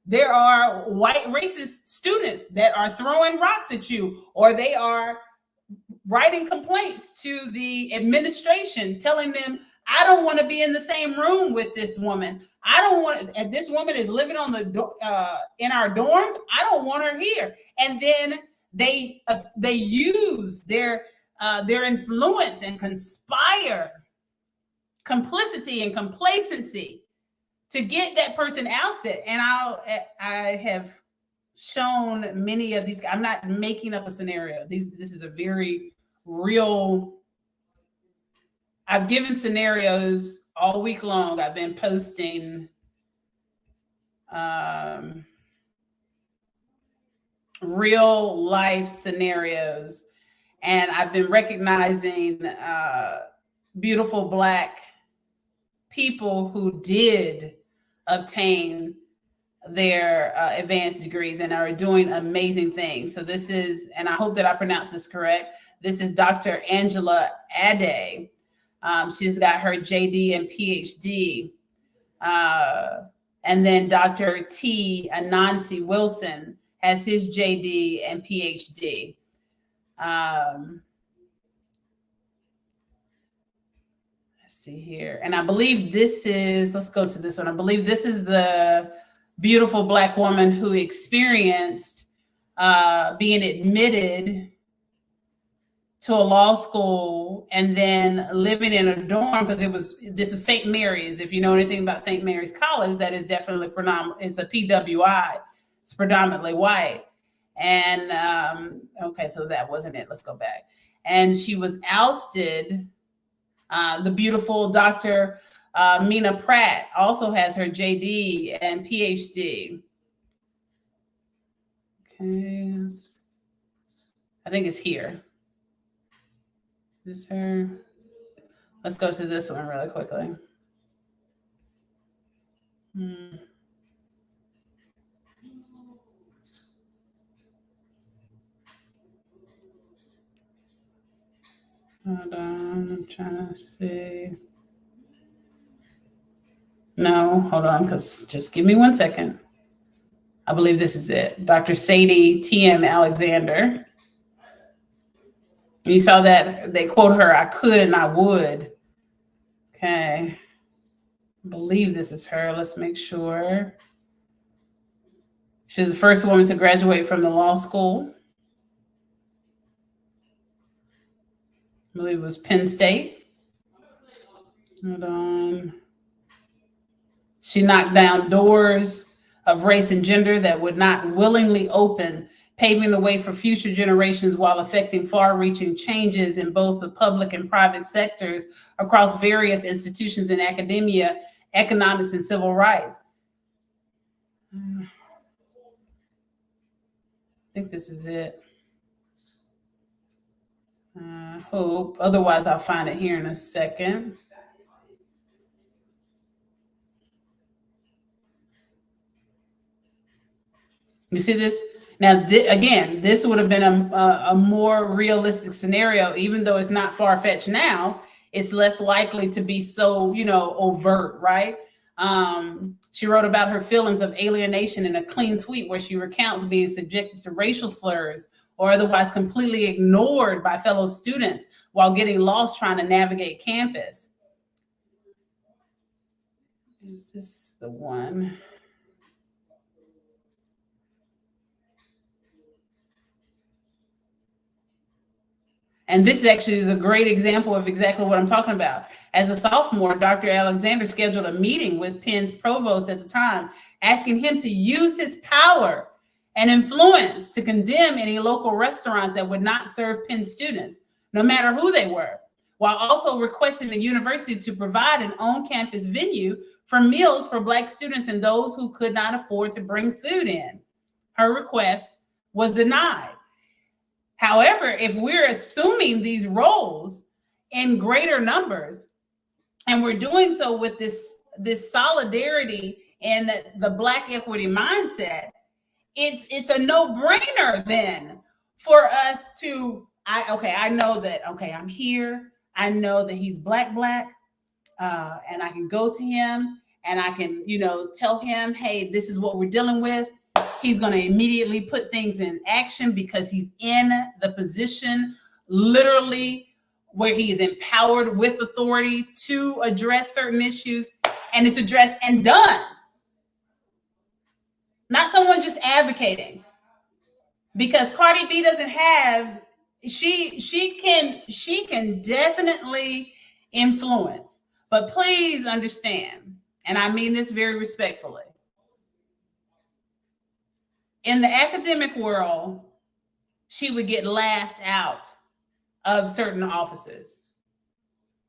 there are white racist students that are throwing rocks at you, or they are writing complaints to the administration telling them, I don't want to be in the same room with this woman. I don't want, and this woman is living on in our dorms. I don't want her here. And then they use their influence and conspire, complicity and complacency to get that person ousted. And I have shown many of these. I'm not making up a scenario. This is a very real. I've given scenarios all week long. I've been posting real life scenarios, and I've been recognizing beautiful Black people who did obtain their advanced degrees and are doing amazing things. So this is, and I hope that I pronounce this correct, this is Dr. Angela Ade. She's got her JD and PhD. And then Dr. T. Anansi Wilson has his JD and PhD. Let's see here. And I believe this is, let's go to this one. I believe this is the beautiful Black woman who experienced being admitted to a law school and then living in a dorm, because this is St. Mary's. If you know anything about St. Mary's College, that is definitely it's a PWI. It's predominantly white. And okay, so that wasn't it. Let's go back. And she was ousted. The beautiful Dr. Mina Pratt also has her JD and PhD. Okay, I think it's here. Is this her? Let's go to this one really quickly. Hold on, I'm trying to see. No, hold on, because just give me 1 second. I believe this is it. Dr. Sadie T.M. Alexander. You saw that they quote her, I could and I would. Okay. I believe this is her. Let's make sure. She's the first woman to graduate from the law school. I believe it was Penn State. Hold on. She knocked down doors of race and gender that would not willingly open, paving the way for future generations while affecting far-reaching changes in both the public and private sectors across various institutions in academia, economics, and civil rights. I think this is it. Hope. Otherwise, I'll find it here in a second. You see this? Now, again, this would have been a more realistic scenario, even though it's not far-fetched now. It's less likely to be so, overt, right? She wrote about her feelings of alienation in a clean sweep where she recounts being subjected to racial slurs or otherwise completely ignored by fellow students while getting lost trying to navigate campus. Is this the one? And this actually is a great example of exactly what I'm talking about. As a sophomore, Dr. Alexander scheduled a meeting with Penn's provost at the time, asking him to use his power and influence to condemn any local restaurants that would not serve Penn students, no matter who they were, while also requesting the university to provide an on-campus venue for meals for Black students and those who could not afford to bring food in. Her request was denied. However, if we're assuming these roles in greater numbers, and we're doing so with this solidarity and the Black equity mindset, it's a no-brainer then for us to, I know that, I'm here. I know that he's Black, and I can go to him and I can, tell him, hey, this is what we're dealing with. He's going to immediately put things in action because he's in the position literally where he is empowered with authority to address certain issues, and it's addressed and done. Not someone just advocating. Because Cardi B doesn't have, she can definitely influence. But please understand, and I mean this very respectfully, in the academic world, she would get laughed out of certain offices.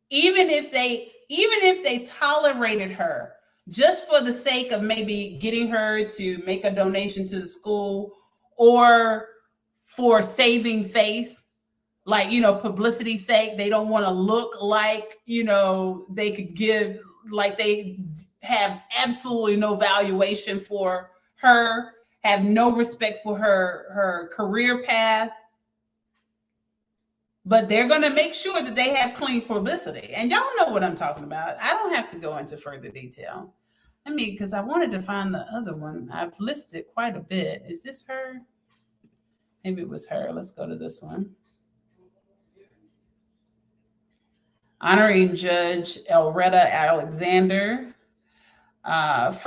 Even if they tolerated her just for the sake of maybe getting her to make a donation to the school or for saving face, like, publicity sake, they don't want to look like, they could give, like they have absolutely no valuation for her, have no respect for her career path, but they're going to make sure that they have clean publicity. And y'all know what I'm talking about. I don't have to go into further detail. Because I wanted to find the other one. I've listed quite a bit. Is this her? Maybe it was her. Let's go to this one. Honoring Judge Elretta Alexander, the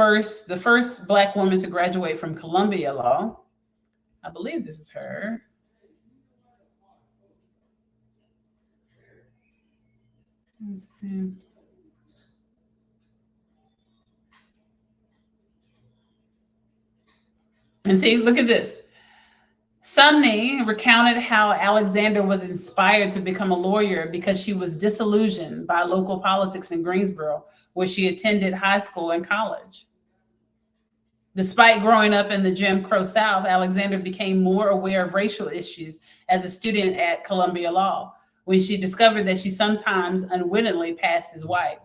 first Black woman to graduate from Columbia Law. I believe this is her. Let's see. And see, look at this. Sumney recounted how Alexander was inspired to become a lawyer because she was disillusioned by local politics in Greensboro, where she attended high school and college. Despite growing up in the Jim Crow South, Alexander became more aware of racial issues as a student at Columbia Law, when she discovered that she sometimes unwittingly passed as white.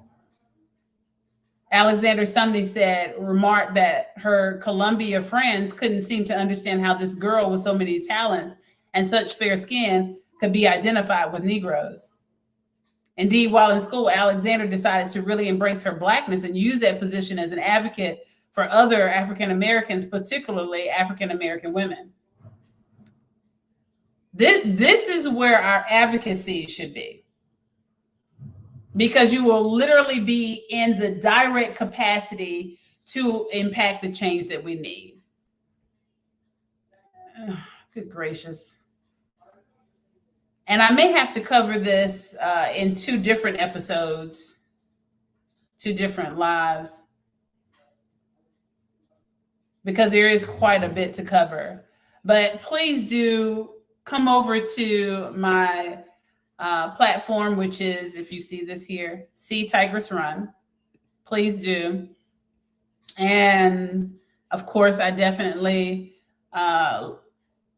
Alexander Sumney remarked that her Columbia friends couldn't seem to understand how this girl with so many talents and such fair skin could be identified with Negroes. Indeed, while in school, Alexander decided to really embrace her Blackness and use that position as an advocate for other African Americans, particularly African American women. This is where our advocacy should be, because you will literally be in the direct capacity to impact the change that we need. Good gracious. And I may have to cover this in 2 different episodes, 2 different lives, because there is quite a bit to cover. But please do come over to my platform, which is, if you see this here, See Tigress Run. Please do. And of course, I definitely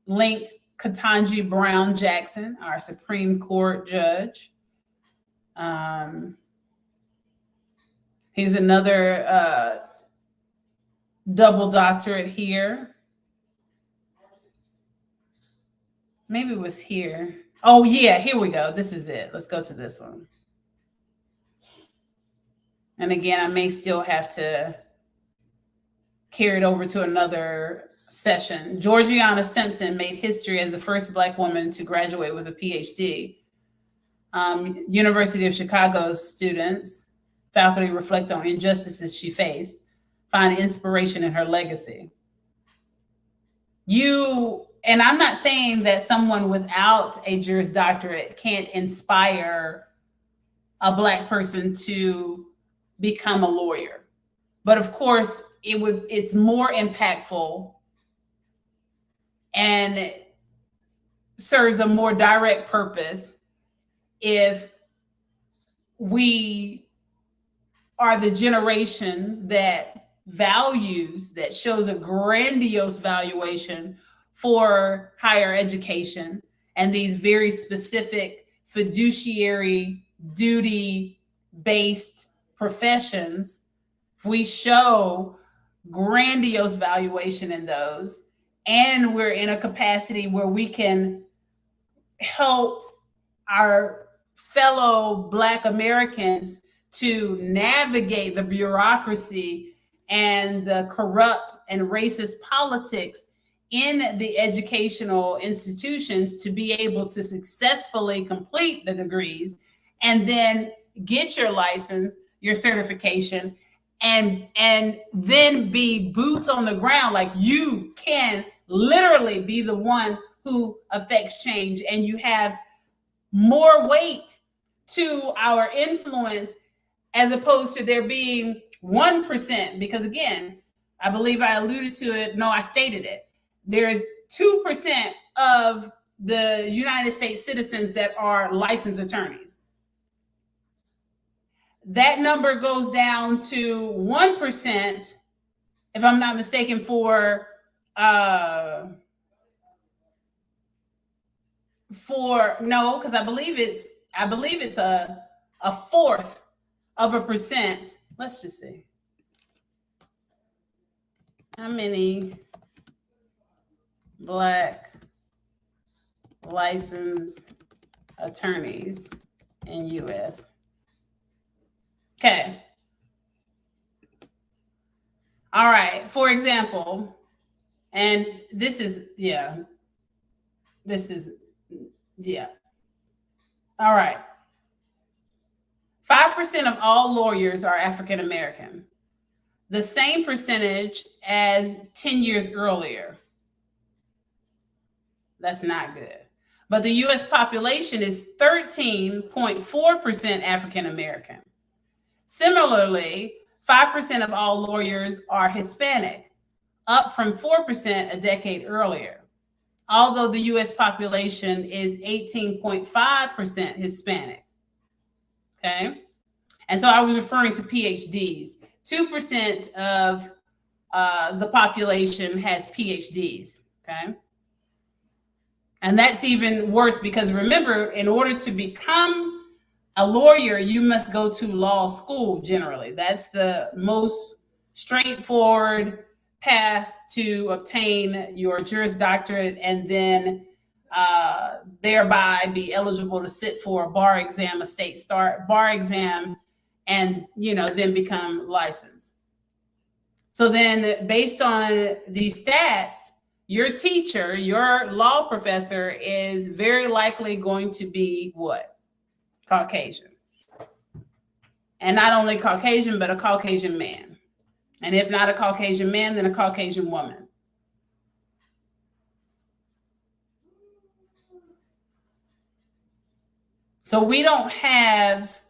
linked Ketanji Brown Jackson, our Supreme Court judge. He's another double doctorate here. Maybe it was here. Oh yeah, here we go. This is it. Let's go to this one. And again, I may still have to carry it over to another session. Georgiana Simpson made history as the first Black woman to graduate with a PhD. University of Chicago students, faculty reflect on injustices she faced, find inspiration in her legacy. And I'm not saying that someone without a Juris Doctorate can't inspire a Black person to become a lawyer. But of course, it's more impactful and it serves a more direct purpose if we are the generation that shows a grandiose valuation for higher education and these very specific fiduciary duty-based professions. If we show grandiose valuation in those, and we're in a capacity where we can help our fellow Black Americans to navigate the bureaucracy and the corrupt and racist politics in the educational institutions, to be able to successfully complete the degrees and then get your license, your certification, and then be boots on the ground. Like, you can literally be the one who affects change, and you have more weight to our influence, as opposed to there being 1%. Because again, I believe I alluded to it. No, I stated it. There is 2% of the United States citizens that are licensed attorneys. That number goes down to 1%, if I'm not mistaken, for no, because I believe it's a 1/4%. Let's just see. How many Black licensed attorneys in US? Okay. All right. For example, and this is. All right. 5% of all lawyers are African American, the same percentage as 10 years earlier. That's not good. But the US population is 13.4% African American. Similarly, 5% of all lawyers are Hispanic, up from 4% a decade earlier, although the US population is 18.5% Hispanic. Okay. And so I was referring to PhDs. 2% of the population has PhDs. Okay. And that's even worse, because remember, in order to become a lawyer, you must go to law school generally. That's the most straightforward path to obtain your Juris Doctorate and then thereby be eligible to sit for a bar exam, a state bar exam, and then become licensed. So then, based on these stats, your teacher, your law professor, is very likely going to be what? Caucasian. And not only Caucasian, but a Caucasian man. And if not a Caucasian man, then a Caucasian woman. So we don't have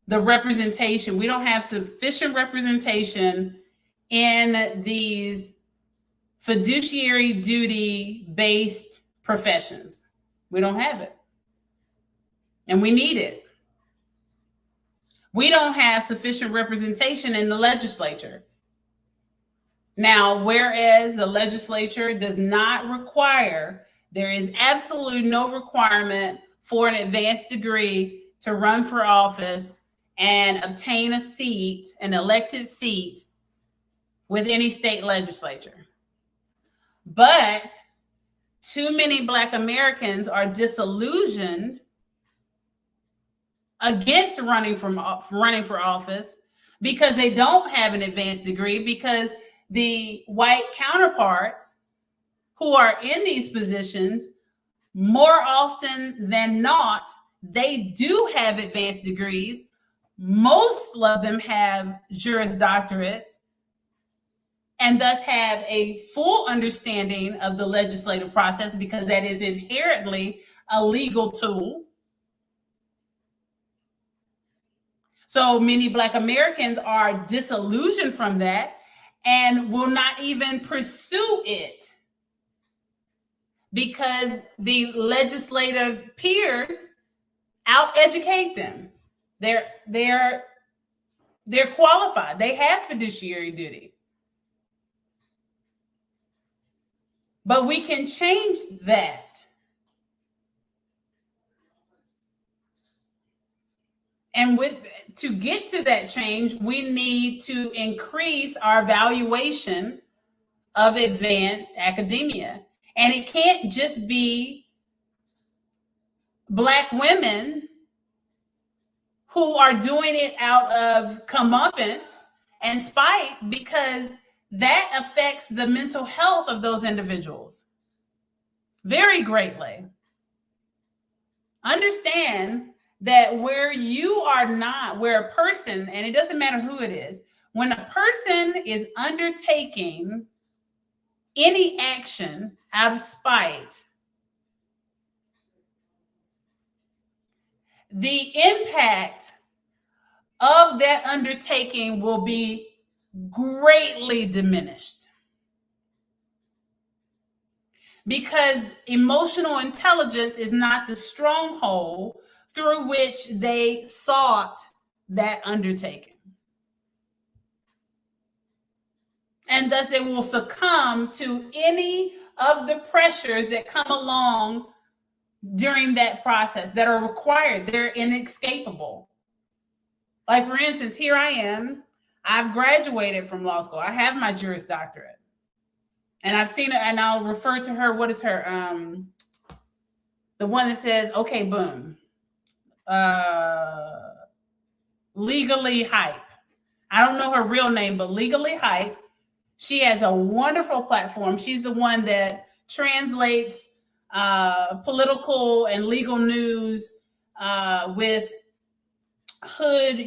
the representation. We don't have sufficient representation in these fiduciary duty based professions. We don't have it. And we need it. We don't have sufficient representation in the legislature. Now, whereas the legislature does not require, there is absolutely no requirement for an advanced degree to run for office and obtain a seat, an elected seat with any state legislature. But too many Black Americans are disillusioned against running for office because they don't have an advanced degree, because the white counterparts who are in these positions, more often than not, they do have advanced degrees. Most of them have Juris Doctorates, and thus have a full understanding of the legislative process, because that is inherently a legal tool. So many Black Americans are disillusioned from that and will not even pursue it because the legislative peers out-educate them. They're qualified. They have fiduciary duty. But we can change that. And to get to that change, we need to increase our valuation of advanced academia. And it can't just be Black women who are doing it out of comeuppance and spite, because that affects the mental health of those individuals very greatly. Understand that where a person, and it doesn't matter who it is, when a person is undertaking any action out of spite, the impact of that undertaking will be greatly diminished, because emotional intelligence is not the stronghold through which they sought that undertaking. And thus they will succumb to any of the pressures that come along during that process that are required. They're inescapable. Like, for instance, here I am. I've graduated from law school. I have my Juris Doctorate. And I've seen it, and I'll refer to her. What is her? The one that says, okay, boom. Legally Hype. I don't know her real name, but Legally Hype. She has a wonderful platform. She's the one that translates political and legal news with hood,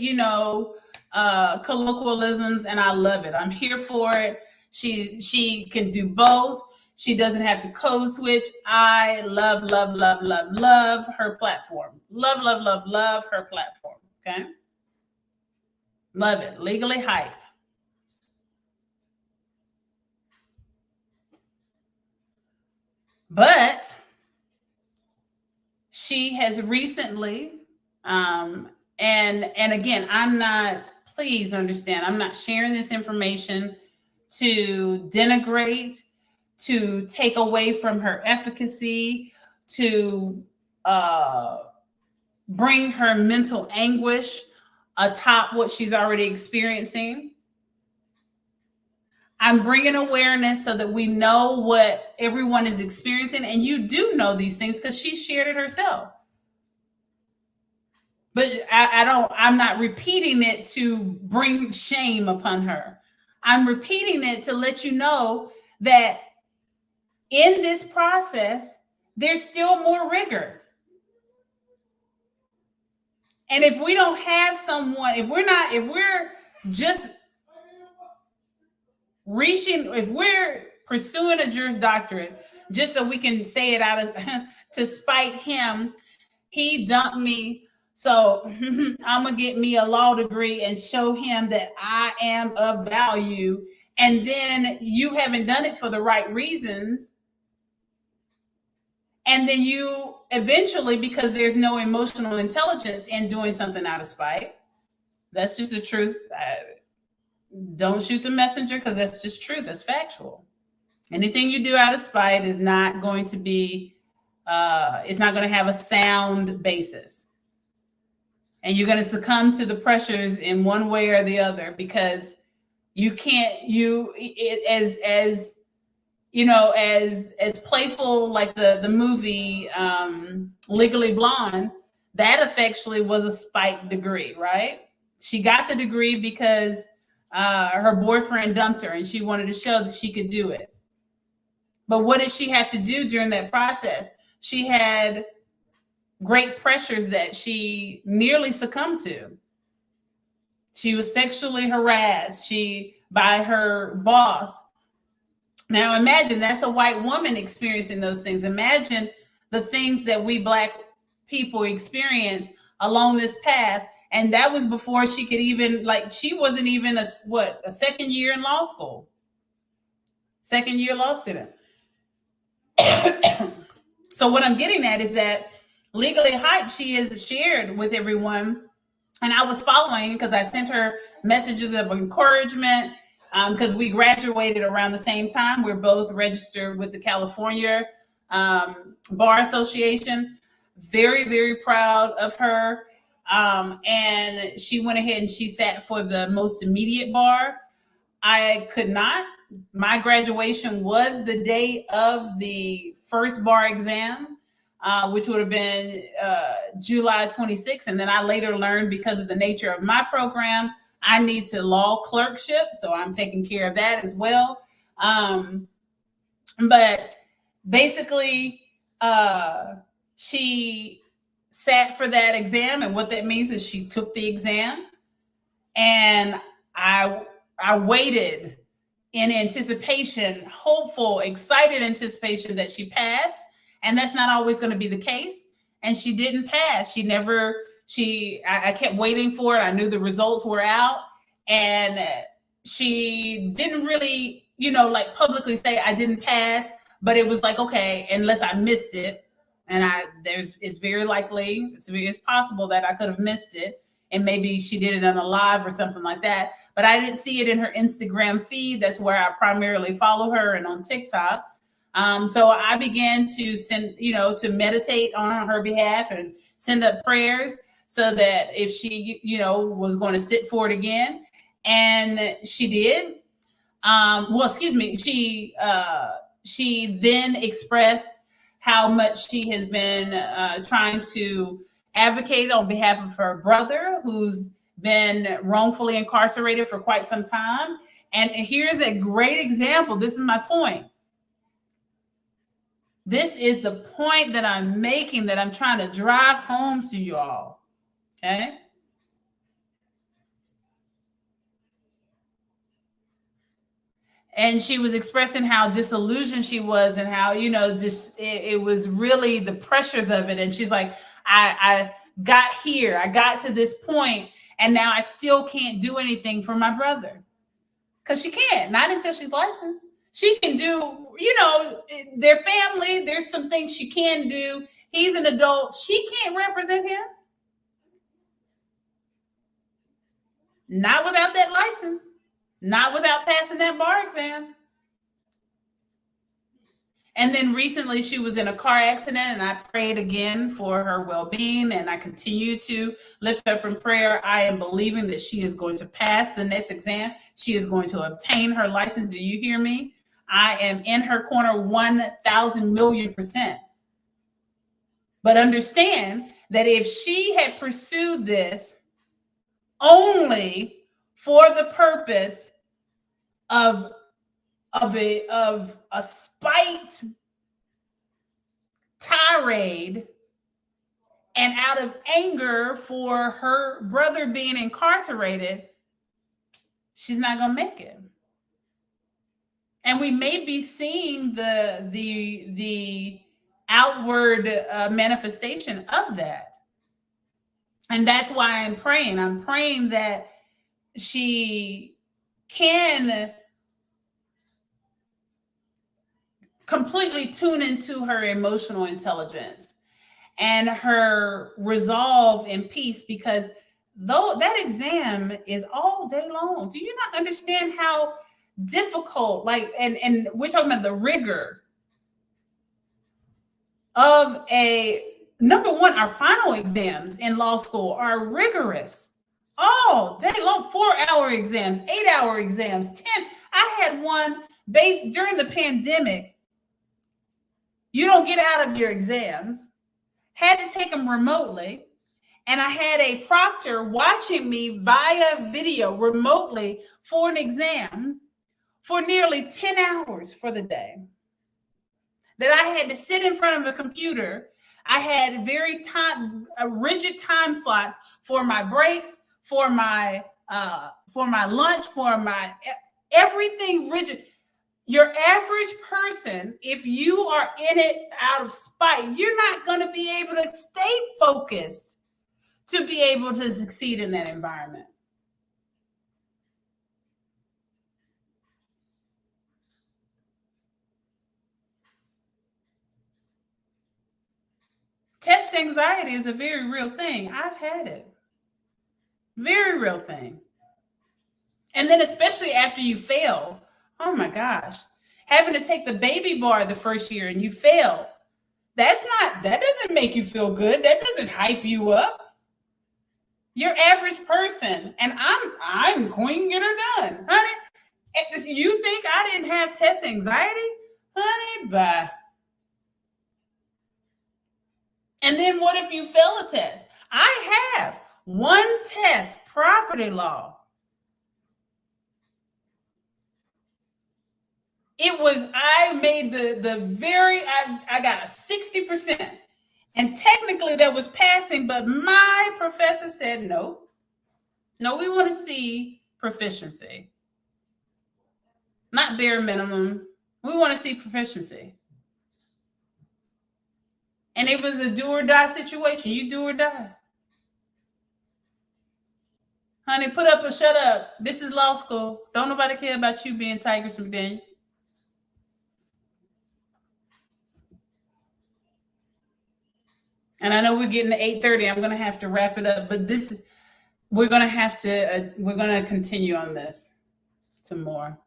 colloquialisms, and I love it. I'm here for it. She can do both. She doesn't have to code switch. I love her platform. Love her platform. Okay. Love it. Legally Hype. But she has recently, and again, please understand, I'm not sharing this information to denigrate, to take away from her efficacy, to bring her mental anguish atop what she's already experiencing. I'm bringing awareness so that we know what everyone is experiencing. And you do know these things because she shared it herself. But I'm not repeating it to bring shame upon her. I'm repeating it to let you know that in this process, there's still more rigor. And if we don't have someone, if we're just if we're pursuing a Juris Doctorate just so we can say it out of to spite him, he dumped me. So I'm going to get me a law degree and show him that I am of value. And then you haven't done it for the right reasons. And then you eventually, because there's no emotional intelligence in doing something out of spite, that's just the truth. Don't shoot the messenger because that's just truth. That's factual. Anything you do out of spite is not going to be, it's not going to have a sound basis. And you're going to succumb to the pressures in one way or the other because you can't, as you know, as playful, like the movie Legally Blonde, that effectually was a spite degree, right? She got the degree because her boyfriend dumped her and she wanted to show that she could do it. But what did she have to do during that process? She had great pressures that she nearly succumbed to. She was sexually harassed by her boss. Now imagine that's a white woman experiencing those things. Imagine the things that we Black people experience along this path. And that was before she could even, like, she wasn't even a second year in law school. Second year law student. So what I'm getting at is that Legally Hype, she has shared with everyone. And I was following because I sent her messages of encouragement because we graduated around the same time. We're both registered with the California Bar Association. Very, very proud of her. And she went ahead and she sat for the most immediate bar. I could not. My graduation was the day of the first bar exam, which would have been July 26th. And then I later learned, because of the nature of my program, I need to law clerkship. So I'm taking care of that as well. But basically, she sat for that exam. And what that means is she took the exam. And I waited in anticipation, hopeful, excited anticipation that she passed. And that's not always going to be the case. And she didn't pass. I kept waiting for it. I knew the results were out. And she didn't really, like publicly say I didn't pass, but it was like, okay, unless I missed it. And it's very likely, it's possible that I could have missed it. And maybe she did it on a live or something like that. But I didn't see it in her Instagram feed. That's where I primarily follow her, and on TikTok. So I began to send, to meditate on her behalf and send up prayers so that if she, was going to sit for it again. And she did. She then expressed how much she has been trying to advocate on behalf of her brother, who's been wrongfully incarcerated for quite some time. And here's a great example. This is my point. This is the point that I'm making, that I'm trying to drive home to you all. Okay. And she was expressing how disillusioned she was and how, just it was really the pressures of it. And she's like, I got here, I got to this point, and now I still can't do anything for my brother. Because she can't, not until she's licensed. She can do, their family, there's some things she can do. He's an adult. She can't represent him. Not without that license. Not without passing that bar exam. And then recently she was in a car accident, and I prayed again for her well-being, and I continue to lift up in prayer. I am believing that she is going to pass the next exam. She is going to obtain her license. Do you hear me? I am in her corner 1,000,000,000%. But understand that if she had pursued this only for the purpose of a spite tirade and out of anger for her brother being incarcerated, she's not going to make it. And we may be seeing the outward manifestation of that. And that's why I'm praying. I'm praying that she can completely tune into her emotional intelligence and her resolve and peace, because though that exam is all day long, do you not understand how difficult, like, and we're talking about the rigor of number one, our final exams in law school are rigorous all day long, 4-hour exams, 8-hour exams, 10. I had one based during the pandemic. You don't get out of your exams, had to take them remotely. And I had a proctor watching me via video remotely for an exam for nearly 10 hours for the day. That I had to sit in front of a computer. I had very rigid time slots for my breaks, for my lunch, for my everything rigid. Your average person, if you are in it out of spite, you're not going to be able to stay focused to be able to succeed in that environment. Test anxiety is a very real thing. I've had it. Very real thing. And then especially after you fail, oh my gosh, having to take the baby bar the first year and you fail, that doesn't make you feel good. That doesn't hype you up. Your average person, and I'm going to get her done, honey. You think I didn't have test anxiety? Honey, bye. And then what if you fail a test? I have one test, property law. I made I got a 60%. And technically that was passing, but my professor said, no, we want to see proficiency. Not bare minimum. We want to see proficiency. And it was a do or die situation. You do or die. Honey, put up or shut up. This is law school. Don't nobody care about you being Tigress McDaniel. And I know we're getting to 8:30. I'm going to have to wrap it up, but we're going to continue on this some more.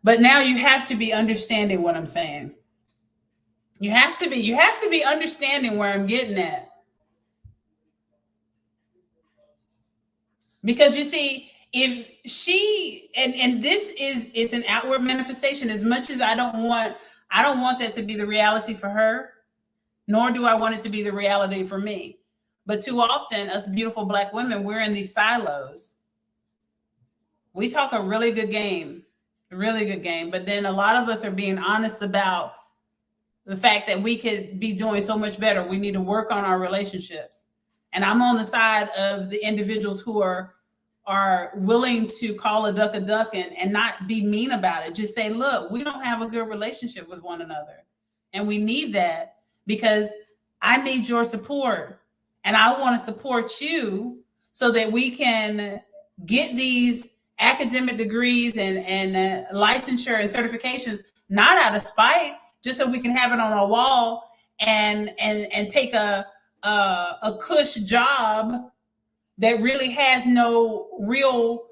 But now you have to be understanding what I'm saying. You have to be understanding where I'm getting at. Because you see, if she, and this is an outward manifestation, as much as I don't want that to be the reality for her, nor do I want it to be the reality for me. But too often, us beautiful Black women, we're in these silos. We talk a really good game, but then a lot of us are being honest about the fact that we could be doing so much better. We need to work on our relationships. And I'm on the side of the individuals who are willing to call a duck and not be mean about it. Just say, look, we don't have a good relationship with one another. And we need that, because I need your support and I want to support you so that we can get these academic degrees and licensure and certifications, not out of spite, just so we can have it on our wall and take a cush job that really has no real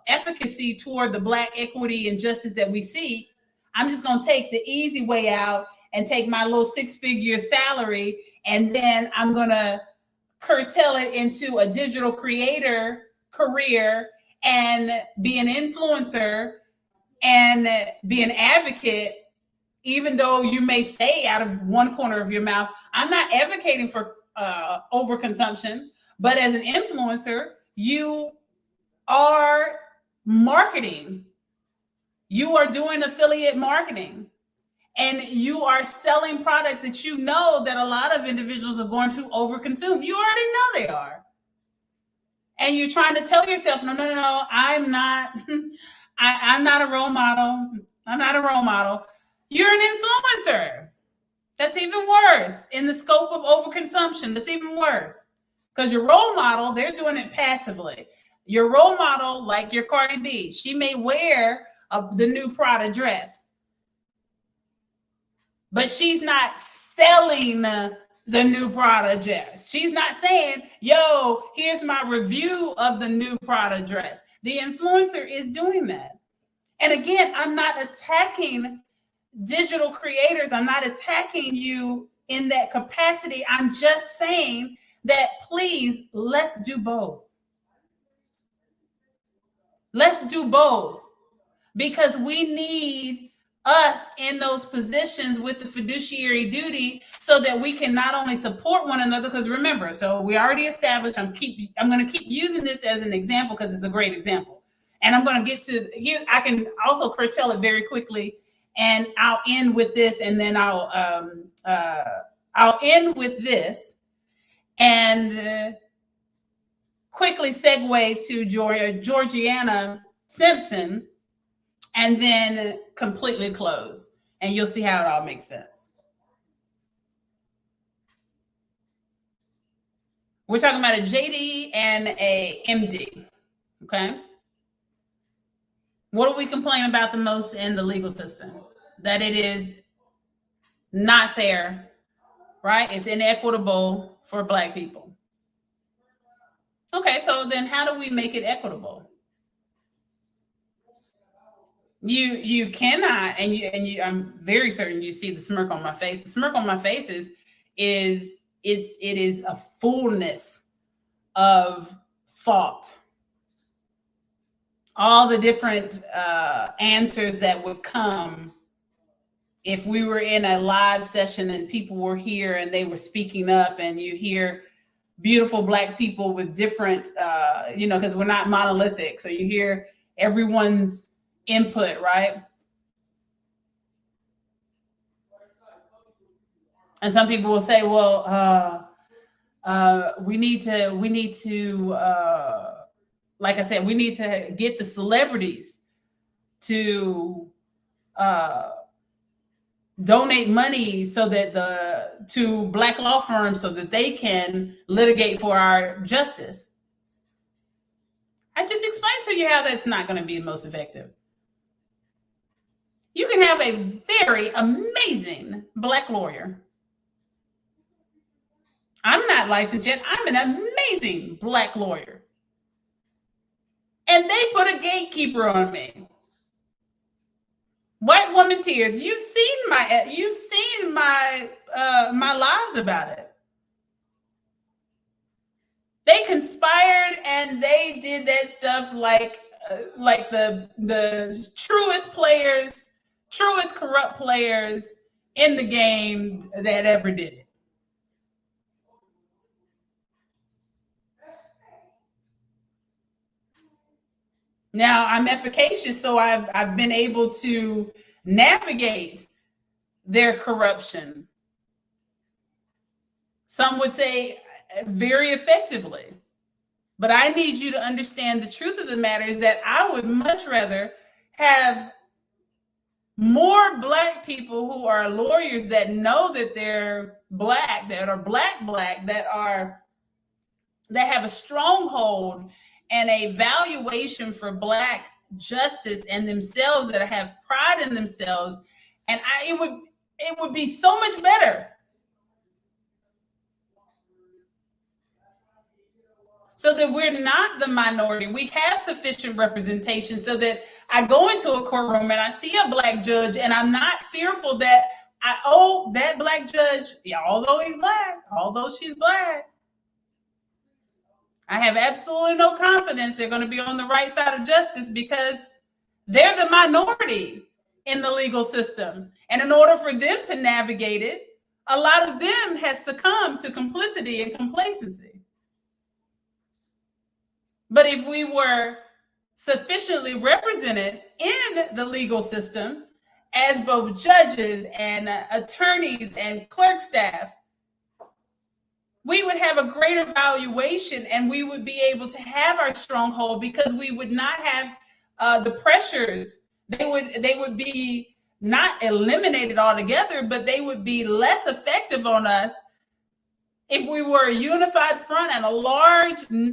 efficacy toward the Black equity and justice that we see. I'm just going to take the easy way out and take my little 6-figure salary, and then I'm going to curtail it into a digital creator career and be an influencer and be an advocate, even though you may say out of one corner of your mouth, I'm not advocating for overconsumption, but as an influencer, you are marketing. You are doing affiliate marketing, and you are selling products that you know that a lot of individuals are going to overconsume. You already know they are. And you're trying to tell yourself, no, I'm not, I'm not a role model. I'm not a role model. You're an influencer. That's even worse in the scope of overconsumption. That's even worse because your role model, they're doing it passively. Your role model, like your Cardi B, she may wear the new Prada dress, but she's not selling the new Prada dress. She's not saying, yo, here's my review of the new Prada dress. The influencer is doing that. And again, I'm not attacking digital creators. I'm not attacking you in that capacity. I'm just saying that please, let's do both. Let's do both, because we need us in those positions with the fiduciary duty so that we can not only support one another, because remember, so we already established, I'm going to keep using this as an example because it's a great example. And I'm going to get to here. I can also curtail it very quickly, and I'll end with this, and then I'll end with this and quickly segue to Georgiana Simpson, and then completely close, and you'll see how it all makes sense. We're talking about a JD and a MD, okay? What do we complain about the most in the legal system? That it is not fair, right? It's inequitable for Black people. Okay, so then how do we make it equitable? You cannot, and you I'm very certain you see the smirk on my face. The smirk on my face is it is a fullness of thought. All the different answers that would come if we were in a live session and people were here and they were speaking up, and you hear beautiful Black people with different, because we're not monolithic. So you hear everyone's input, right? And some people will say, well, we need to, like I said, we need to get the celebrities to donate money so that to Black law firms so that they can litigate for our justice. I just explained to you how that's not going to be the most effective. You can have a very amazing Black lawyer. I'm not licensed yet. I'm an amazing Black lawyer. And they put a gatekeeper on me. White woman tears. You've seen my lives about it. They conspired and they did that stuff like the truest players, truest corrupt players in the game that ever did it. Now I'm efficacious, so I've been able to navigate their corruption. Some would say very effectively. But I need you to understand the truth of the matter is that I would much rather have more Black people who are lawyers that know that they're Black, that are Black, that have a stronghold and a valuation for Black justice and themselves, that have pride in themselves. And it would be so much better. So that we're not the minority. We have sufficient representation so that I go into a courtroom and I see a black judge, and I'm not fearful that that black judge, yeah, although he's black, although she's black, I have absolutely no confidence they're going to be on the right side of justice because they're the minority in the legal system. And in order for them to navigate it, a lot of them have succumbed to complicity and complacency. But if we were sufficiently represented in the legal system as both judges and attorneys and clerk staff, we would have a greater valuation and we would be able to have our stronghold because we would not have the pressures. They would be not eliminated altogether, but they would be less effective on us if we were a unified front and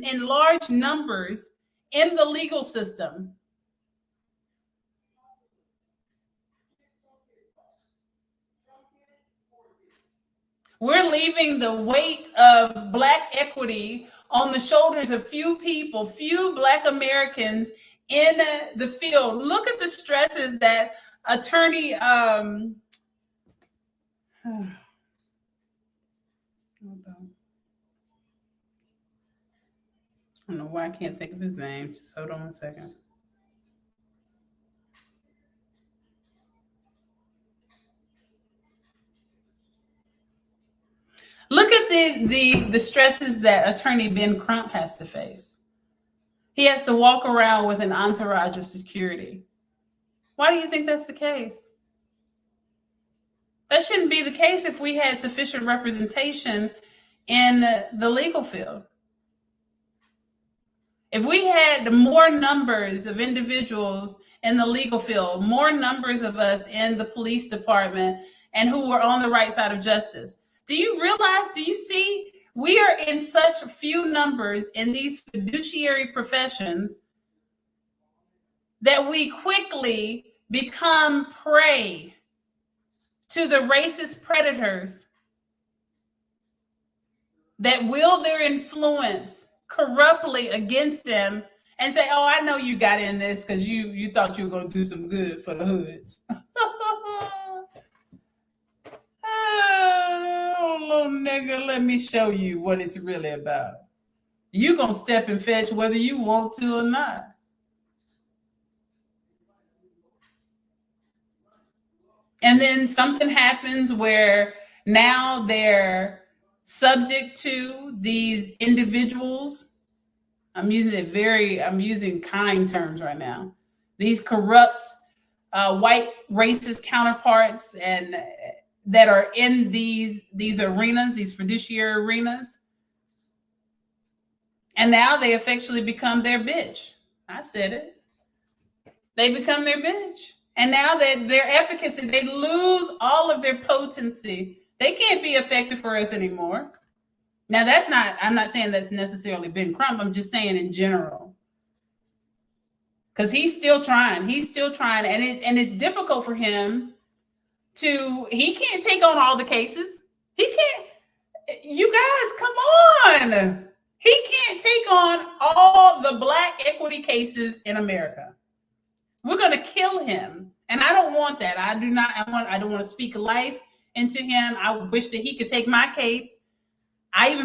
in large numbers in the legal system. We're leaving the weight of Black equity on the shoulders of few people, few Black Americans in the field. Look at the stresses that attorney, hold on. I don't know why I can't think of his name. Just hold on a second. Look at the stresses that attorney Ben Crump has to face. He has to walk around with an entourage of security. Why do you think that's the case? That shouldn't be the case if we had sufficient representation in the legal field. If we had more numbers of individuals in the legal field, more numbers of us in the police department, and who were on the right side of justice. Do you see, we are in such few numbers in these fiduciary professions that we quickly become prey to the racist predators that wield their influence corruptly against them and say, oh, I know you got in this because you thought you were going to do some good for the hoods. Oh, little nigga, let me show you what it's really about. You going to step and fetch whether you want to or not. And then something happens where now they're subject to these individuals. I'm using kind terms right now. These corrupt white racist counterparts and that are in these arenas, these fiduciary arenas. And now they effectually become their bitch. I said it. They become their bitch. And now that their efficacy, they lose all of their potency. They can't be effective for us anymore. Now I'm not saying that's necessarily Ben Crump. I'm just saying in general. Because he's still trying. And it's difficult for him he can't take on all the cases. He can't, you guys, come on. He can't take on all the Black equity cases in America. We're going to kill him. And I don't want that. I don't want to speak life into him. I wish that he could take my case. I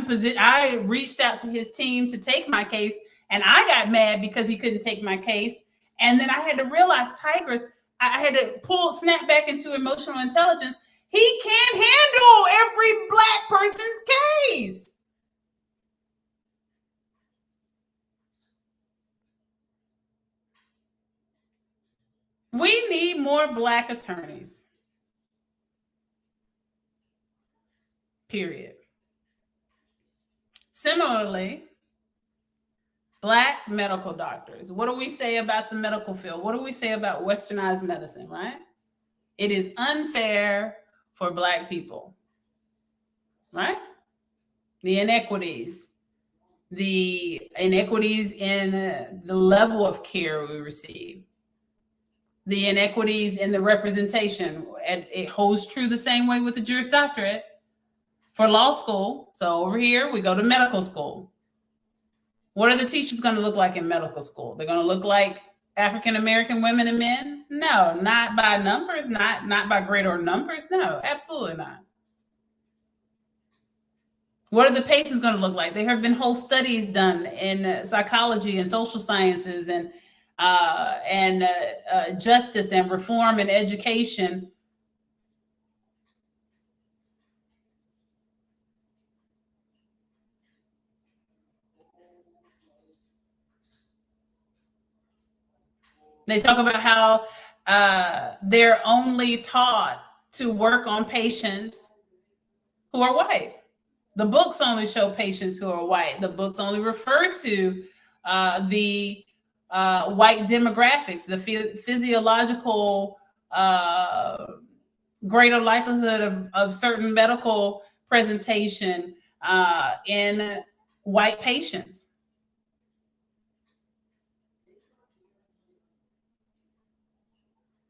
reached out to his team to take my case, and I got mad because he couldn't take my case. And then I had to realize, Tigress, I had to snap back into emotional intelligence. He can't handle every Black person's case. We need more Black attorneys. Period. Similarly, Black medical doctors. What do we say about the medical field? What do we say about westernized medicine, right? It is unfair for Black people, right? The inequities in the level of care we receive, the inequities in the representation. And it holds true the same way with the Juris Doctorate for law school. So over here, we go to medical school. What are the teachers going to look like in medical school? They're going to look like African American women and men? No, not by numbers, not by greater numbers. No, absolutely not. What are the patients going to look like? There have been whole studies done in psychology and social sciences and justice and reform and education. They talk about how they're only taught to work on patients who are white. The books only show patients who are white. The books only refer to the white demographics, the physiological greater likelihood of certain medical presentation in white patients.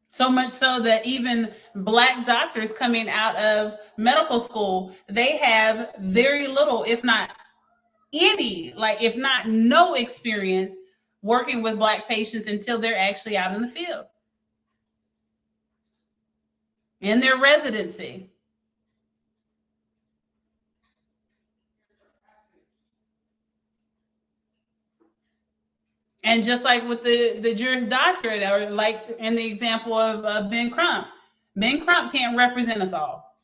So much so that even Black doctors coming out of medical school, they have very little, if not any, like if not no experience working with Black patients until they're actually out in the field in their residency. And just like with the Juris Doctorate, or like in the example of Ben Crump, Ben Crump can't represent us all.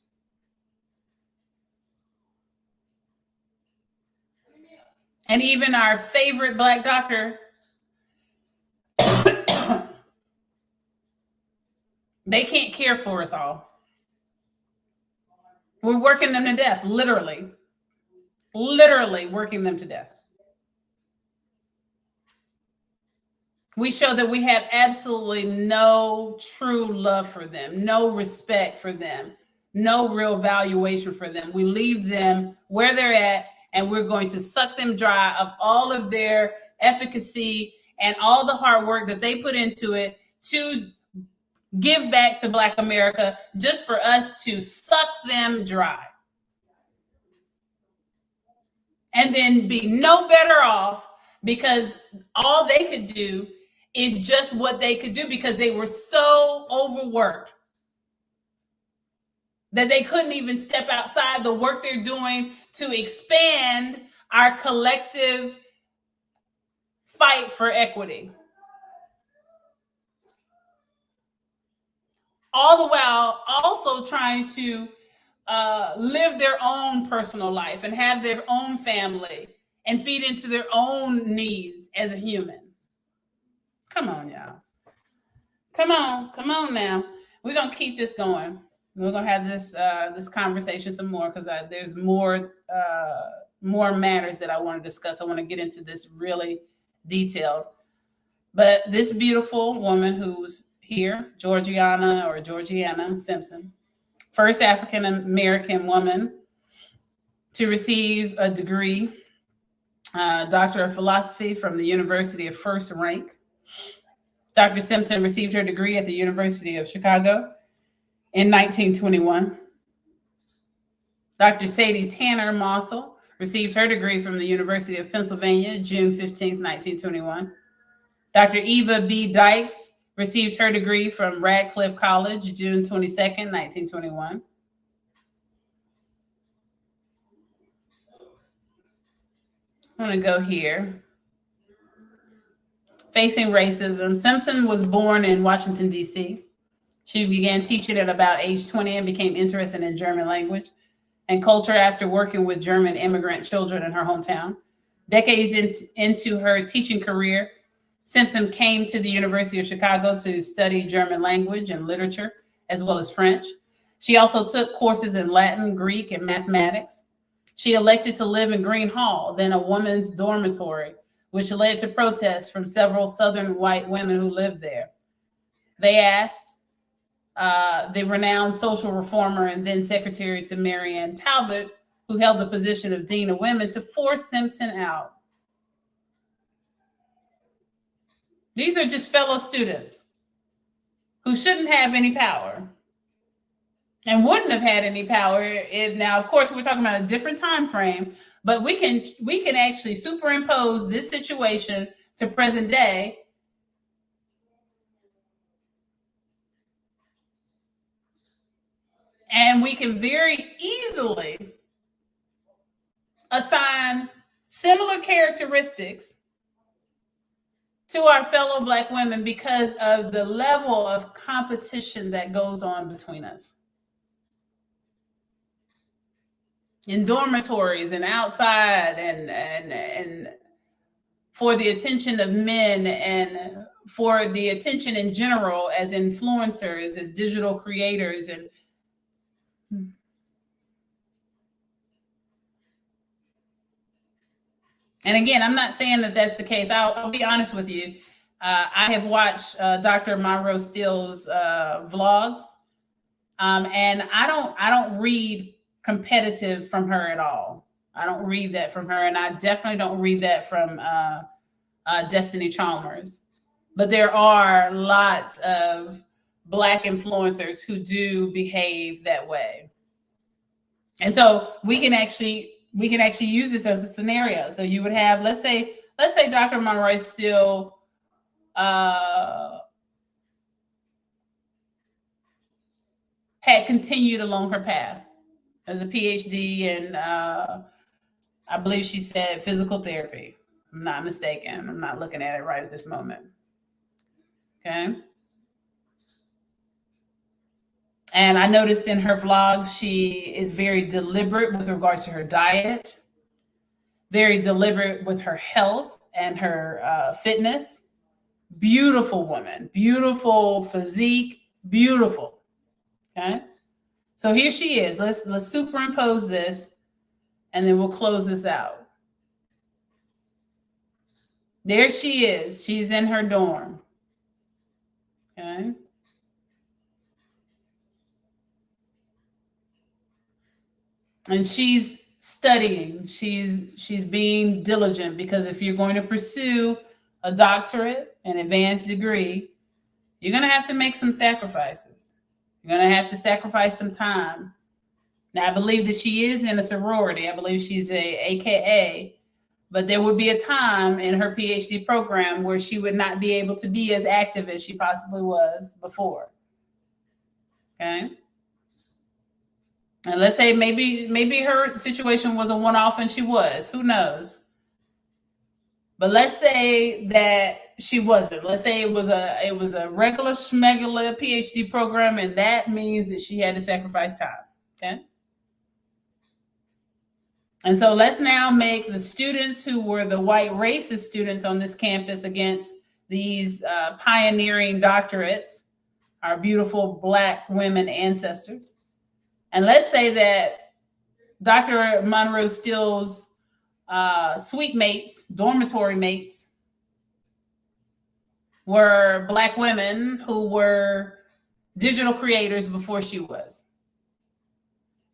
And even our favorite Black doctor, they can't care for us all. We're working them to death, literally working them to death. We show that we have absolutely no true love for them, no respect for them, no real valuation for them. We leave them where they're at, and we're going to suck them dry of all of their efficacy and all the hard work that they put into it to give back to Black America, just for us to suck them dry. And then be no better off because all they could do is just what they could do, because they were so overworked that they couldn't even step outside the work they're doing to expand our collective fight for equity. All the while also trying to live their own personal life and have their own family and feed into their own needs as a human. Come on, y'all. Come on now. We're gonna keep this going. We're gonna have this conversation some more, because there's more matters that I want to discuss. I want to get into this really detailed. But this beautiful woman who's here, Georgiana Simpson, first African American woman to receive a degree, Doctor of Philosophy from the University of First Rank. Dr. Simpson received her degree at the University of Chicago in 1921. Dr. Sadie Tanner Mossel received her degree from the University of Pennsylvania, June 15, 1921. Dr. Eva B. Dykes received her degree from Radcliffe College, June 22nd, 1921. I'm going to go here. Facing racism. Simpson was born in Washington, D.C. She began teaching at about age 20 and became interested in German language and culture after working with German immigrant children in her hometown. Decades into her teaching career, Simpson came to the University of Chicago to study German language and literature, as well as French. She also took courses in Latin, Greek, and mathematics. She elected to live in Green Hall, then a woman's dormitory, which led to protests from several Southern white women who lived there. They asked the renowned social reformer and then secretary to Marianne Talbot, who held the position of Dean of Women, to force Simpson out. These are just fellow students who shouldn't have any power and wouldn't have had any power. Now, of course, we're talking about a different time frame, but we can actually superimpose this situation to present day And we can very easily assign similar characteristics to our fellow Black women because of the level of competition that goes on between us. In dormitories and outside and for the attention of men and for the attention in general as influencers, as digital creators. And again, I'm not saying that that's the case. I'll be honest with you. I have watched Dr. Monroe Steele's vlogs, and I don't read competitive from her at all. I don't read that from her, and I definitely don't read that from Destiny Chalmers. But there are lots of Black influencers who do behave that way, and so we can actually use this as a scenario. So you would have, let's say Dr. Monroe Steele had continued along her path as a PhD in, I believe she said physical therapy. I'm not mistaken. I'm not looking at it right at this moment. Okay. And I noticed in her vlogs, she is very deliberate with regards to her diet, very deliberate with her health and her fitness. Beautiful woman, beautiful physique, beautiful. Okay. So here she is. Let's superimpose this and then we'll close this out. There she is. She's in her dorm. Okay. And she's studying. She's being diligent, because if you're going to pursue a doctorate, an advanced degree, you're going to have to make some sacrifices. You're going to have to sacrifice some time. Now, I believe that she is in a sorority. I believe she's a AKA, but there would be a time in her PhD program where she would not be able to be as active as she possibly was before. Okay. And let's say maybe her situation was a one-off and she was, who knows? But let's say that she wasn't. Let's say it was a regular schmegular PhD program, and that means that she had to sacrifice time. Okay. And so let's now make the students who were the white racist students on this campus against these pioneering doctorates, our beautiful Black women ancestors. And let's say that Dr. Monroe Steele's suite mates, dormitory mates, were Black women who were digital creators before she was.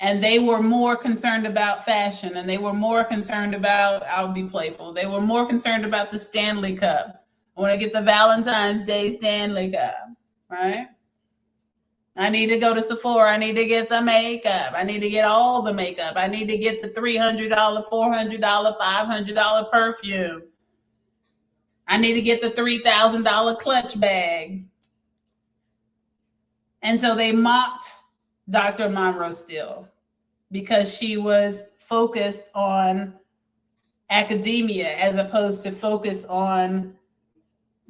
And they were more concerned about fashion, and they were more concerned about, I'll be playful, they were more concerned about the Stanley Cup. I want to get the Valentine's Day Stanley Cup, right? I need to go to Sephora. I need to get the makeup. I need to get all the makeup. I need to get the $300, $400, $500 perfume. I need to get the $3,000 clutch bag. And so they mocked Dr. Monroe Steele because she was focused on academia as opposed to focus on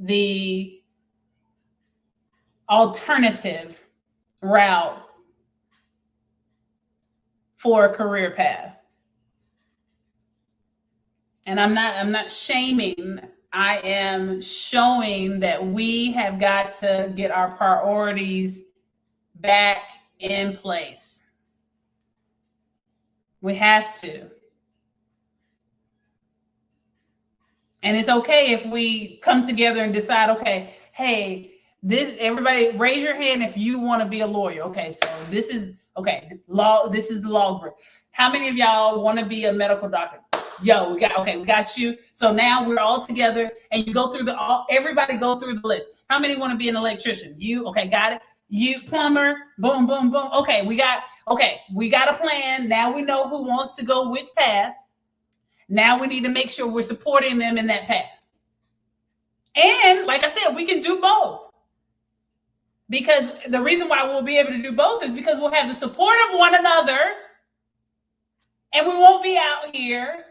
the alternative route for a career path. And I'm not shaming. I am showing that we have got to get our priorities back in place. We have to. And it's okay if we come together and decide, okay, hey, everybody raise your hand if you want to be a lawyer. Okay, so this is law, this is the law group. How many of y'all want to be a medical doctor? Yo, we got you. So now we're all together, and you go through everybody go through the list. How many want to be an electrician? You, okay, got it. You, plumber, boom, boom, boom. Okay, we got a plan. Now we know who wants to go which path. Now we need to make sure we're supporting them in that path. And like I said, we can do both. Because the reason why we'll be able to do both is because we'll have the support of one another, and we won't be out here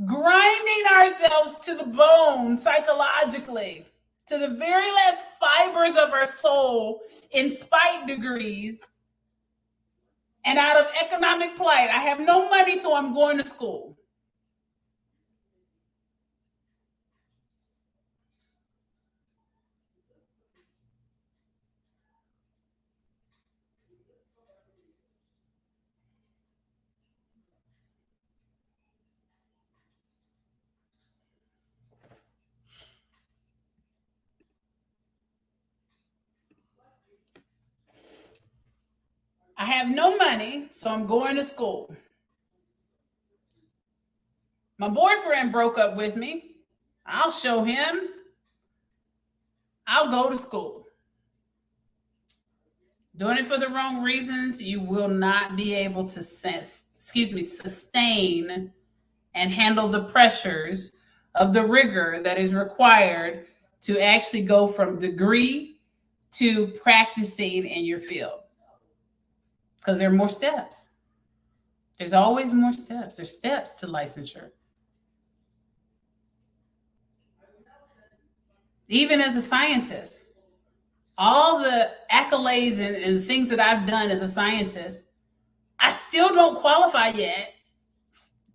grinding ourselves to the bone psychologically, to the very last fibers of our soul in spite degrees and out of economic plight. I have no money, so I'm going to school. I have no money, so I'm going to school. My boyfriend broke up with me. I'll show him. I'll go to school. Doing it for the wrong reasons, you will not be able to sustain and handle the pressures of the rigor that is required to actually go from degree to practicing in your field. Because there are more steps. There's always more steps. There's steps to licensure. Even as a scientist, all the accolades and things that I've done as a scientist, I still don't qualify yet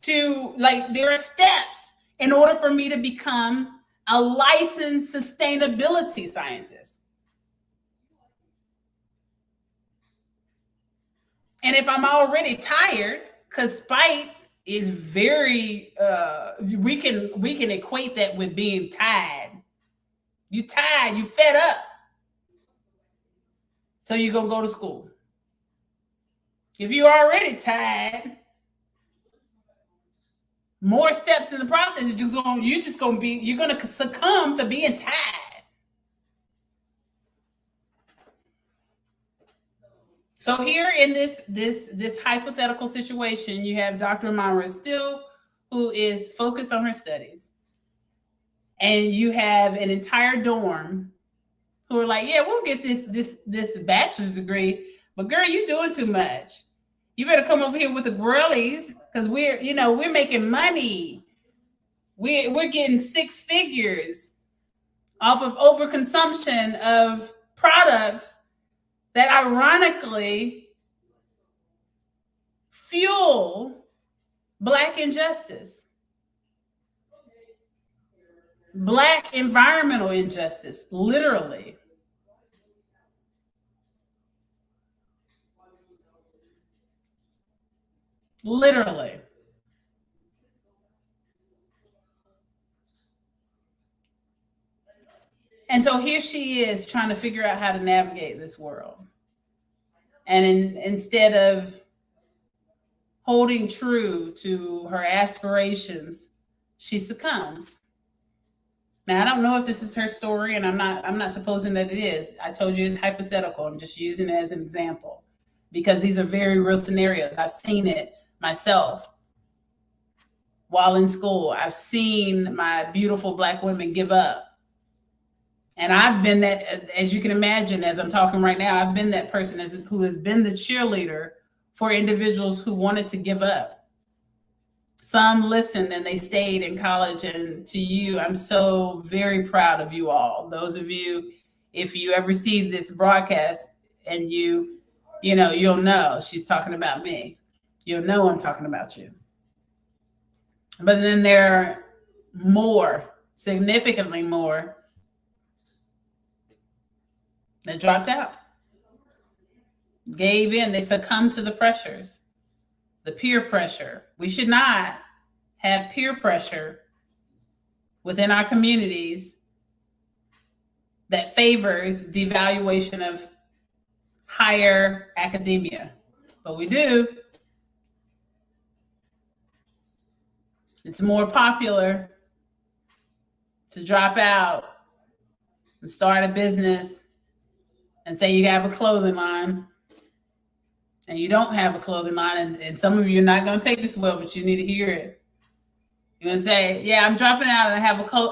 to, like, there are steps in order for me to become a licensed sustainability scientist. And if I'm already tired, because spite is very, we can equate that with being tired. You tired, you fed up. So you're gonna go to school. If you're already tired, more steps in the process, you're gonna succumb to being tired. So here in this hypothetical situation, you have Dr. Monroe Still, who is focused on her studies, and you have an entire dorm who are like, yeah, we'll get this bachelor's degree, but girl, you doing too much. You better come over here with the girlies, because we're making money. We're getting 6 figures off of overconsumption of products that ironically fuel Black injustice, Black environmental injustice, literally. Literally. And so here she is trying to figure out how to navigate this world. And instead of holding true to her aspirations, she succumbs. Now, I don't know if this is her story, and I'm not supposing that it is. I told you it's hypothetical. I'm just using it as an example because these are very real scenarios. I've seen it myself while in school. I've seen my beautiful Black women give up. And I've been that, as you can imagine, as I'm talking right now, I've been that person who has been the cheerleader for individuals who wanted to give up. Some listened and they stayed in college. And to you, I'm so very proud of you all. Those of you, if you ever see this broadcast and you'll know she's talking about me. You'll know I'm talking about you. But then there are more, significantly more, that dropped out, gave in. They succumbed to the pressures, the peer pressure. We should not have peer pressure within our communities that favors devaluation of higher academia. But we do. It's more popular to drop out and start a business and say you have a clothing line and you don't have a clothing line. And some of you are not going to take this well, but you need to hear it. You're going to say, yeah, I'm dropping out and I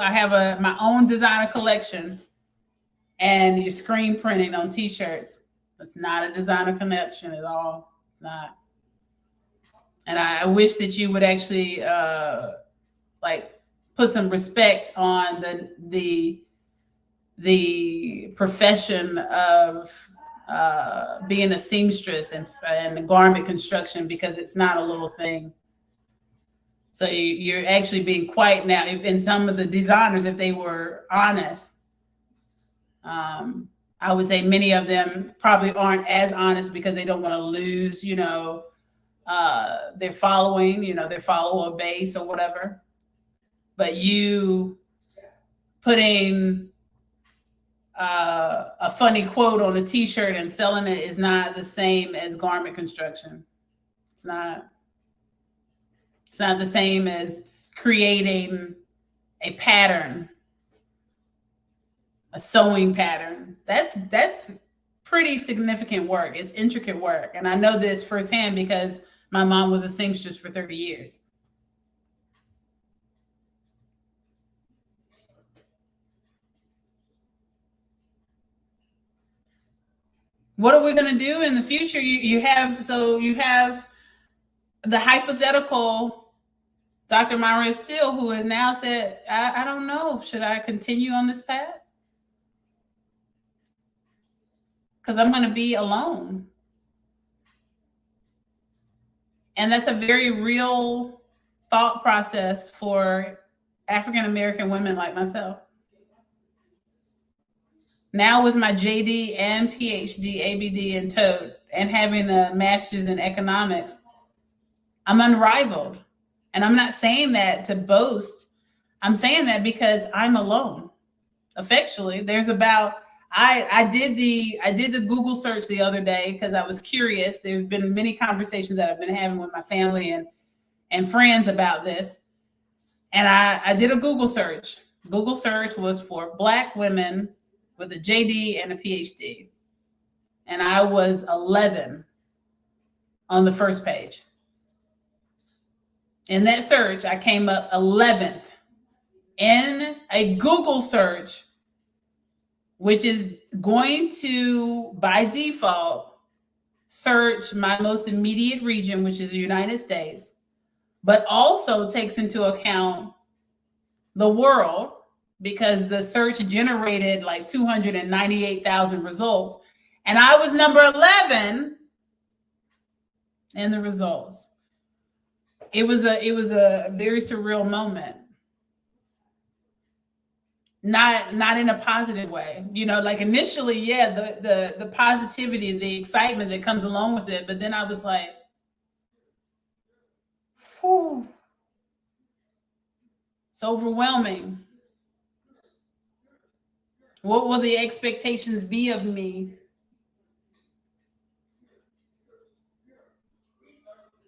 have my own designer collection. and you're screen printing on t-shirts. It's not a designer connection at all. It's not. And I wish that you would actually like put some respect on the profession of being a seamstress and garment construction, because it's not a little thing. So you're actually being quite now. And some of the designers, if they were honest, I would say many of them probably aren't as honest because they don't want to lose, their following, their follower base or whatever. But you putting a funny quote on a t-shirt and selling it is not the same as garment construction. It's not. It's not the same as creating a pattern, a sewing pattern. That's pretty significant work. It's intricate work. And I know this firsthand because my mom was a seamstress for 30 years. What are we going to do in the future? You have the hypothetical Dr. Myra Steele, who has now said, I don't know, should I continue on this path? Because I'm going to be alone. And that's a very real thought process for African American women like myself. Now with my JD and PhD, ABD and TOED, and having a master's in economics, I'm unrivaled. And I'm not saying that to boast. I'm saying that because I'm alone. Effectually, there's about I did the Google search the other day because I was curious. There have been many conversations that I've been having with my family and friends about this. And I did a Google search. Google search was for Black women with a JD and a PhD. And I was 11 on the first page. In that search, I came up 11th in a Google search, which is going to, by default, search my most immediate region, which is the United States, but also takes into account the world, because the search generated like 298,000 results. And I was number 11 in the results. It was a very surreal moment. Not in a positive way, like initially, yeah, the positivity, the excitement that comes along with it. But then I was like, whew, it's overwhelming. What will the expectations be of me?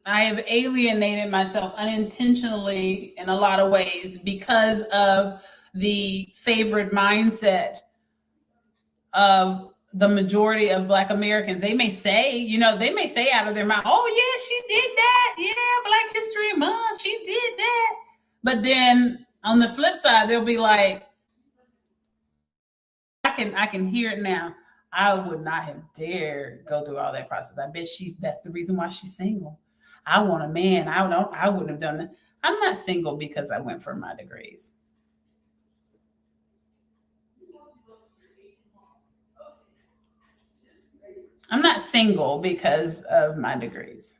I have alienated myself unintentionally in a lot of ways because of the favored mindset of the majority of Black Americans. They may say out of their mouth, oh yeah, she did that. Yeah, Black History Month, she did that. But then on the flip side, they'll be like, I can hear it now. I would not have dared go through all that process. I bet that's the reason why she's single. I want a man. I wouldn't have done that. I'm not single because I went for my degrees. I'm not single because of my degrees.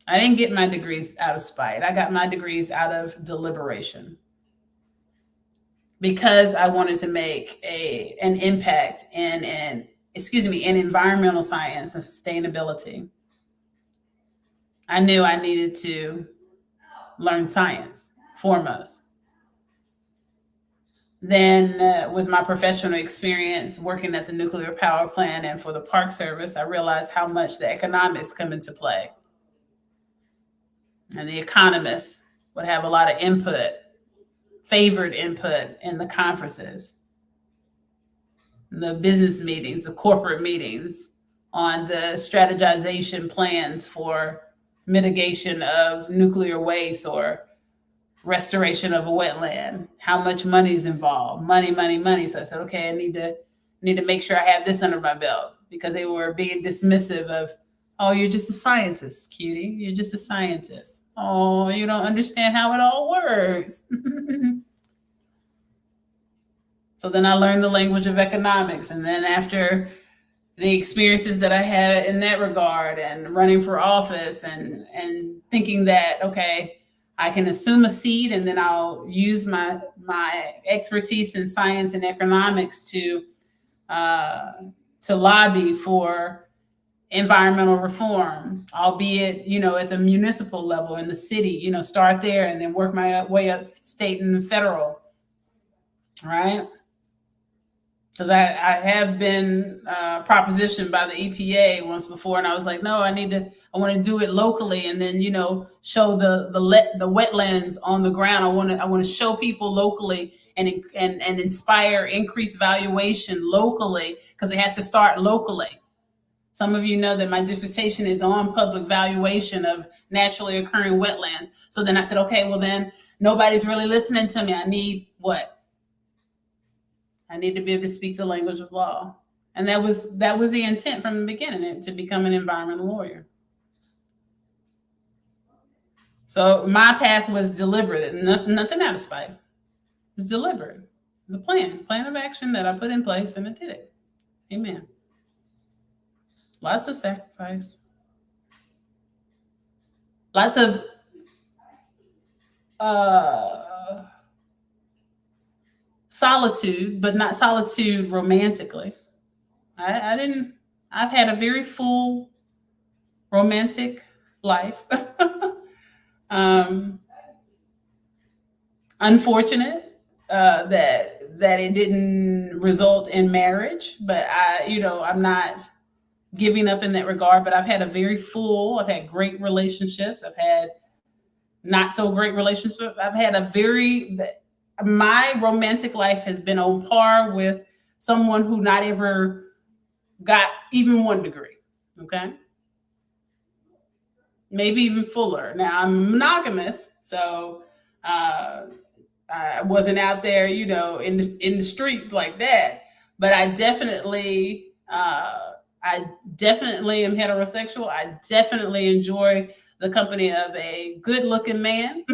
I didn't get my degrees out of spite. I got my degrees out of deliberation, because I wanted to make an impact in environmental science and sustainability. I knew I needed to learn science foremost. Then with my professional experience working at the nuclear power plant and for the Park Service, I realized how much the economics come into play. And the economists would have a lot of input, favored input in the conferences, the business meetings, the corporate meetings on the strategization plans for mitigation of nuclear waste or restoration of a wetland, how much money is involved, money, money, money. So I said, okay, I need to make sure I have this under my belt, because they were being dismissive of, oh, you're just a scientist, cutie. You're just a scientist. Oh, you don't understand how it all works. So then I learned the language of economics. And then after the experiences that I had in that regard, and running for office, and thinking that, okay, I can assume a seat and then I'll use my expertise in science and economics uh, to lobby for environmental reform, albeit, at the municipal level in the city, start there and then work my way up state and federal, right? Because I have been propositioned by the EPA once before, and I was like, no, I want to do it locally, and then show the wetlands on the ground. I want to show people locally, and inspire increased valuation locally, because it has to start locally. Some of you know that my dissertation is on public valuation of naturally occurring wetlands. So then I said, okay, well then nobody's really listening to me. I need what? I need to be able to speak the language of law. And that was the intent from the beginning, to become an environmental lawyer. So my path was deliberate, nothing out of spite. It was deliberate. It was a plan of action that I put in place, and I did it. Amen. Lots of sacrifice. Lots of solitude, but not solitude romantically. I've had a very full romantic life. Unfortunate that it didn't result in marriage, but I'm not giving up in that regard. But I've had I've had great relationships. I've had not so great relationships. I've had my romantic life has been on par with someone who not ever got even 1 degree. Okay. Maybe even fuller. Now I'm monogamous, so I wasn't out there, in the streets like that. But I definitely am heterosexual. I definitely enjoy the company of a good-looking man.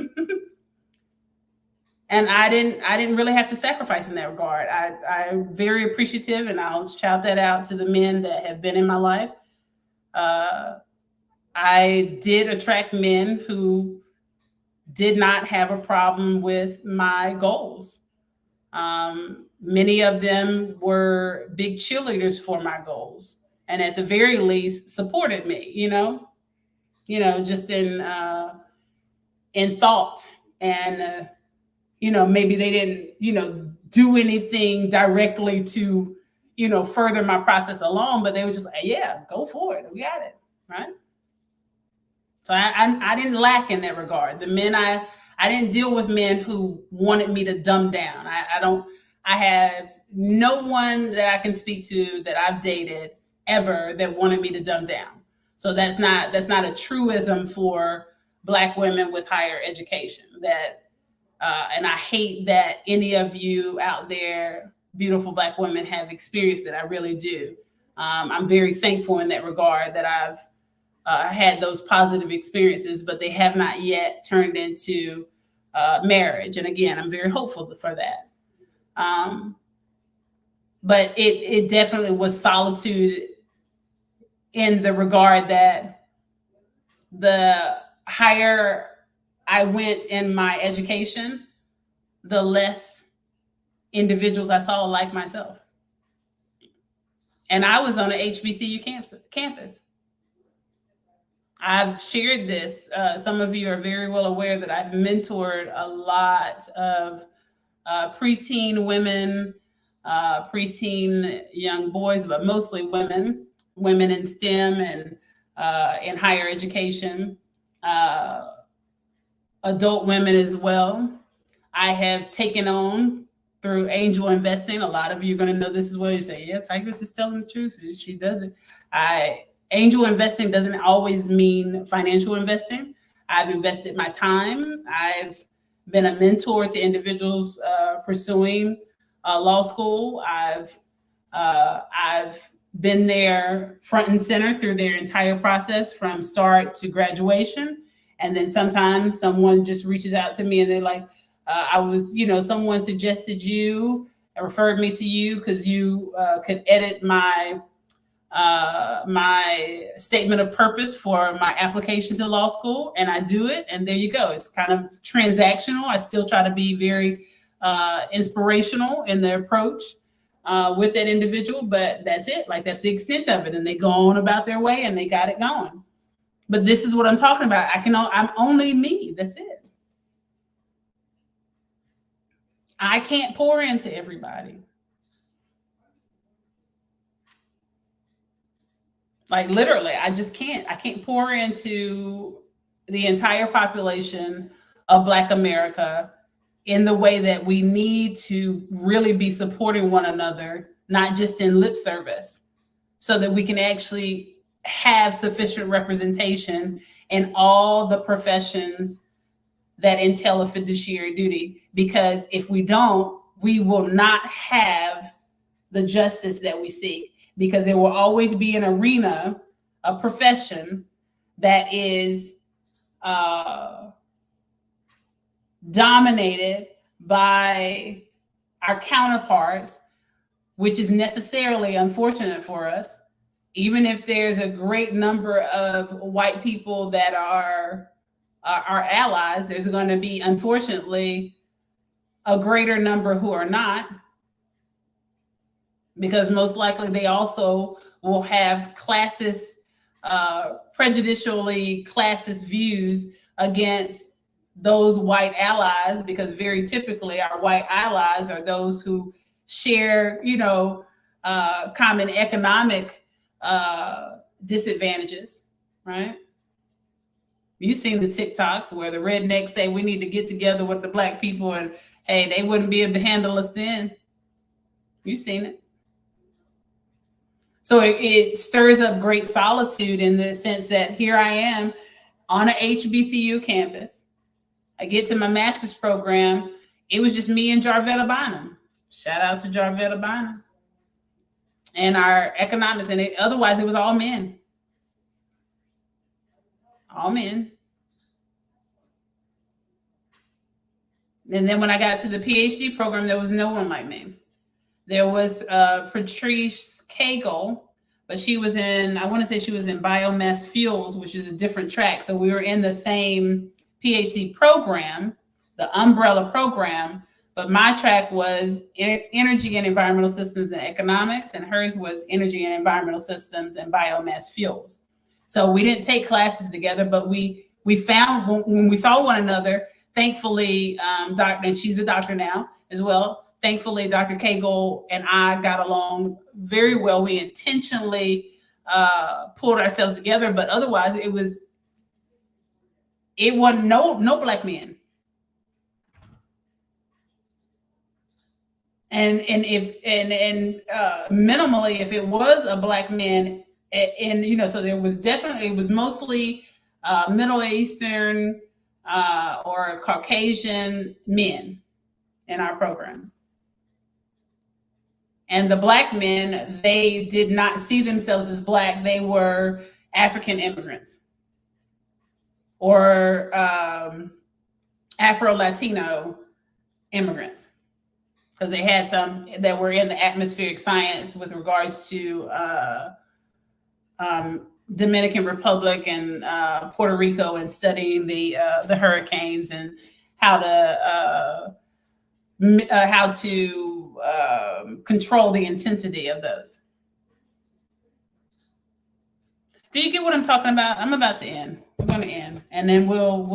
And I didn't really have to sacrifice in that regard. I'm very appreciative, and I'll shout that out to the men that have been in my life. I did attract men who did not have a problem with my goals. Many of them were big cheerleaders for my goals, and at the very least supported me, just in thought. And maybe they didn't do anything directly to further my process along, but they were just like, yeah, go for it, we got it, right? So I didn't lack in that regard. The men I didn't deal with men who wanted me to dumb down. I have no one that I can speak to that I've dated ever that wanted me to dumb down. So that's not a truism for Black women with higher education. And I hate that any of you out there, beautiful Black women, have experienced that. I really do. I'm very thankful in that regard that I've had those positive experiences, but they have not yet turned into marriage. And again, I'm very hopeful for that. But it definitely was solitude in the regard that the higher I went in my education, the less individuals I saw like myself. And I was on an HBCU campus. I've shared this. Some of you are very well aware that I've mentored a lot of preteen women, preteen young boys, but mostly women in STEM and in higher education, adult women as well. I have taken on through angel investing. A lot of you are going to know this as well. You say, yeah, Tigress is telling the truth. She does it. Angel investing doesn't always mean financial investing. I've invested my time. I've been a mentor to individuals pursuing law school. I've been there front and center through their entire process from start to graduation. And then sometimes someone just reaches out to me and they're like, someone suggested you, referred me to you because you could edit my statement of purpose for my application to law school, and I do it, and there you go. It's kind of transactional. I still try to be very inspirational in the approach with that individual, but that's it. Like, that's the extent of it, and they go on about their way, and they got it going. But this is what I'm talking about. I'm only me. That's it. I can't pour into everybody. Like, literally, I just can't. I can't pour into the entire population of Black America in the way that we need to really be supporting one another, not just in lip service, so that we can actually have sufficient representation in all the professions that entail a fiduciary duty. Because if we don't, we will not have the justice that we seek, because there will always be an arena, a profession that is dominated by our counterparts, which is necessarily unfortunate for us. Even if there's a great number of white people that are our allies, there's going to be, unfortunately, a greater number who are not, because most likely they also will have classist, prejudicially classist views against those white allies, because very typically our white allies are those who share, common economic disadvantages, right? You've seen the TikToks where the rednecks say we need to get together with the Black people, and hey, they wouldn't be able to handle us then. You've seen it. So it stirs up great solitude in the sense that here I am on an HBCU campus. I get to my master's program. It was just me and Jarvetta Bynum. Shout out to Jarvetta Bynum. And our economics, and otherwise it was all men. All men. And then when I got to the PhD program, there was no one like me. There was Patrice Cagle, but she was I want to say she was in biomass fuels, which is a different track. So we were in the same PhD program, the umbrella program, but my track was energy and environmental systems and economics, and hers was energy and environmental systems and biomass fuels. So we didn't take classes together, but we found, when we saw one another, thankfully, and she's a doctor now as well. Thankfully, Dr. Cagle and I got along very well. We intentionally pulled ourselves together, but otherwise it wasn't no Black men. And minimally, if it was a Black man, so there was definitely, it was mostly Middle Eastern or Caucasian men in our programs. And the Black men, they did not see themselves as Black. They were African immigrants or Afro-Latino immigrants, because they had some that were in the atmospheric science with regards to Dominican Republic and Puerto Rico, and studying the hurricanes and how to control the intensity of those. Do you get what I'm talking about? I'm about to end. We're going to end, and then we'll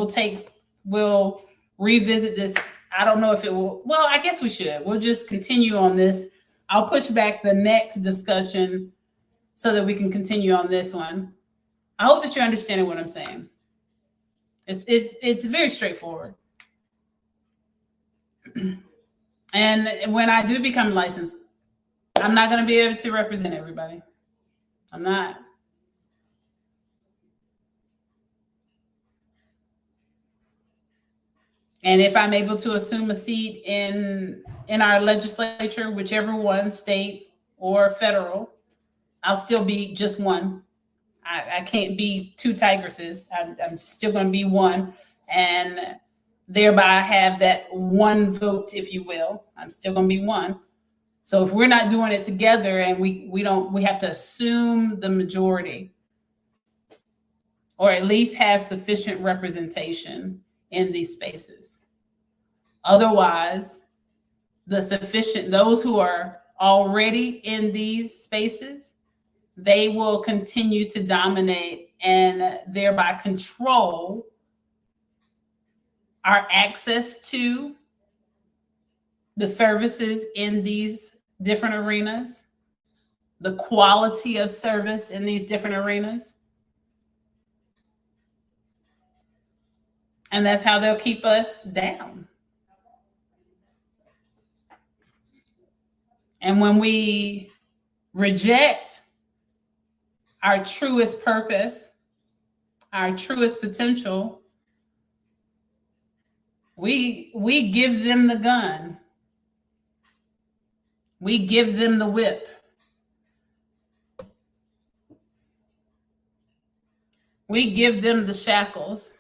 revisit this. I don't know if it will. Well, I guess we should. We'll just continue on this. I'll push back the next discussion so that we can continue on this one. I hope that you're understanding what I'm saying. It's very straightforward. And when I do become licensed, I'm not going to be able to represent everybody. I'm not. And if I'm able to assume a seat in our legislature, whichever one, state or federal, I'll still be just one. I can't be two tigresses. I'm still going to be one, and thereby have that one vote, if you will. I'm still going to be one. So if we're not doing it together, and we have to assume the majority, or at least have sufficient representation in these spaces. Otherwise, those who are already in these spaces, they will continue to dominate and thereby control our access to the services in these different arenas, the quality of service in these different arenas. And that's how they'll keep us down. And when we reject our truest purpose, our truest potential, we give them the gun. We give them the whip. We give them the shackles.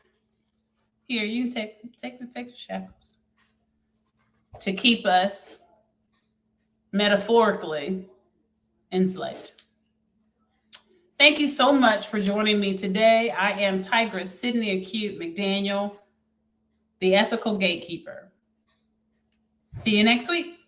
Here, you can take the shackles to keep us metaphorically enslaved. Thank you so much for joining me today. I am Tigress Sydney Acute McDaniel, the ethical gatekeeper. See you next week.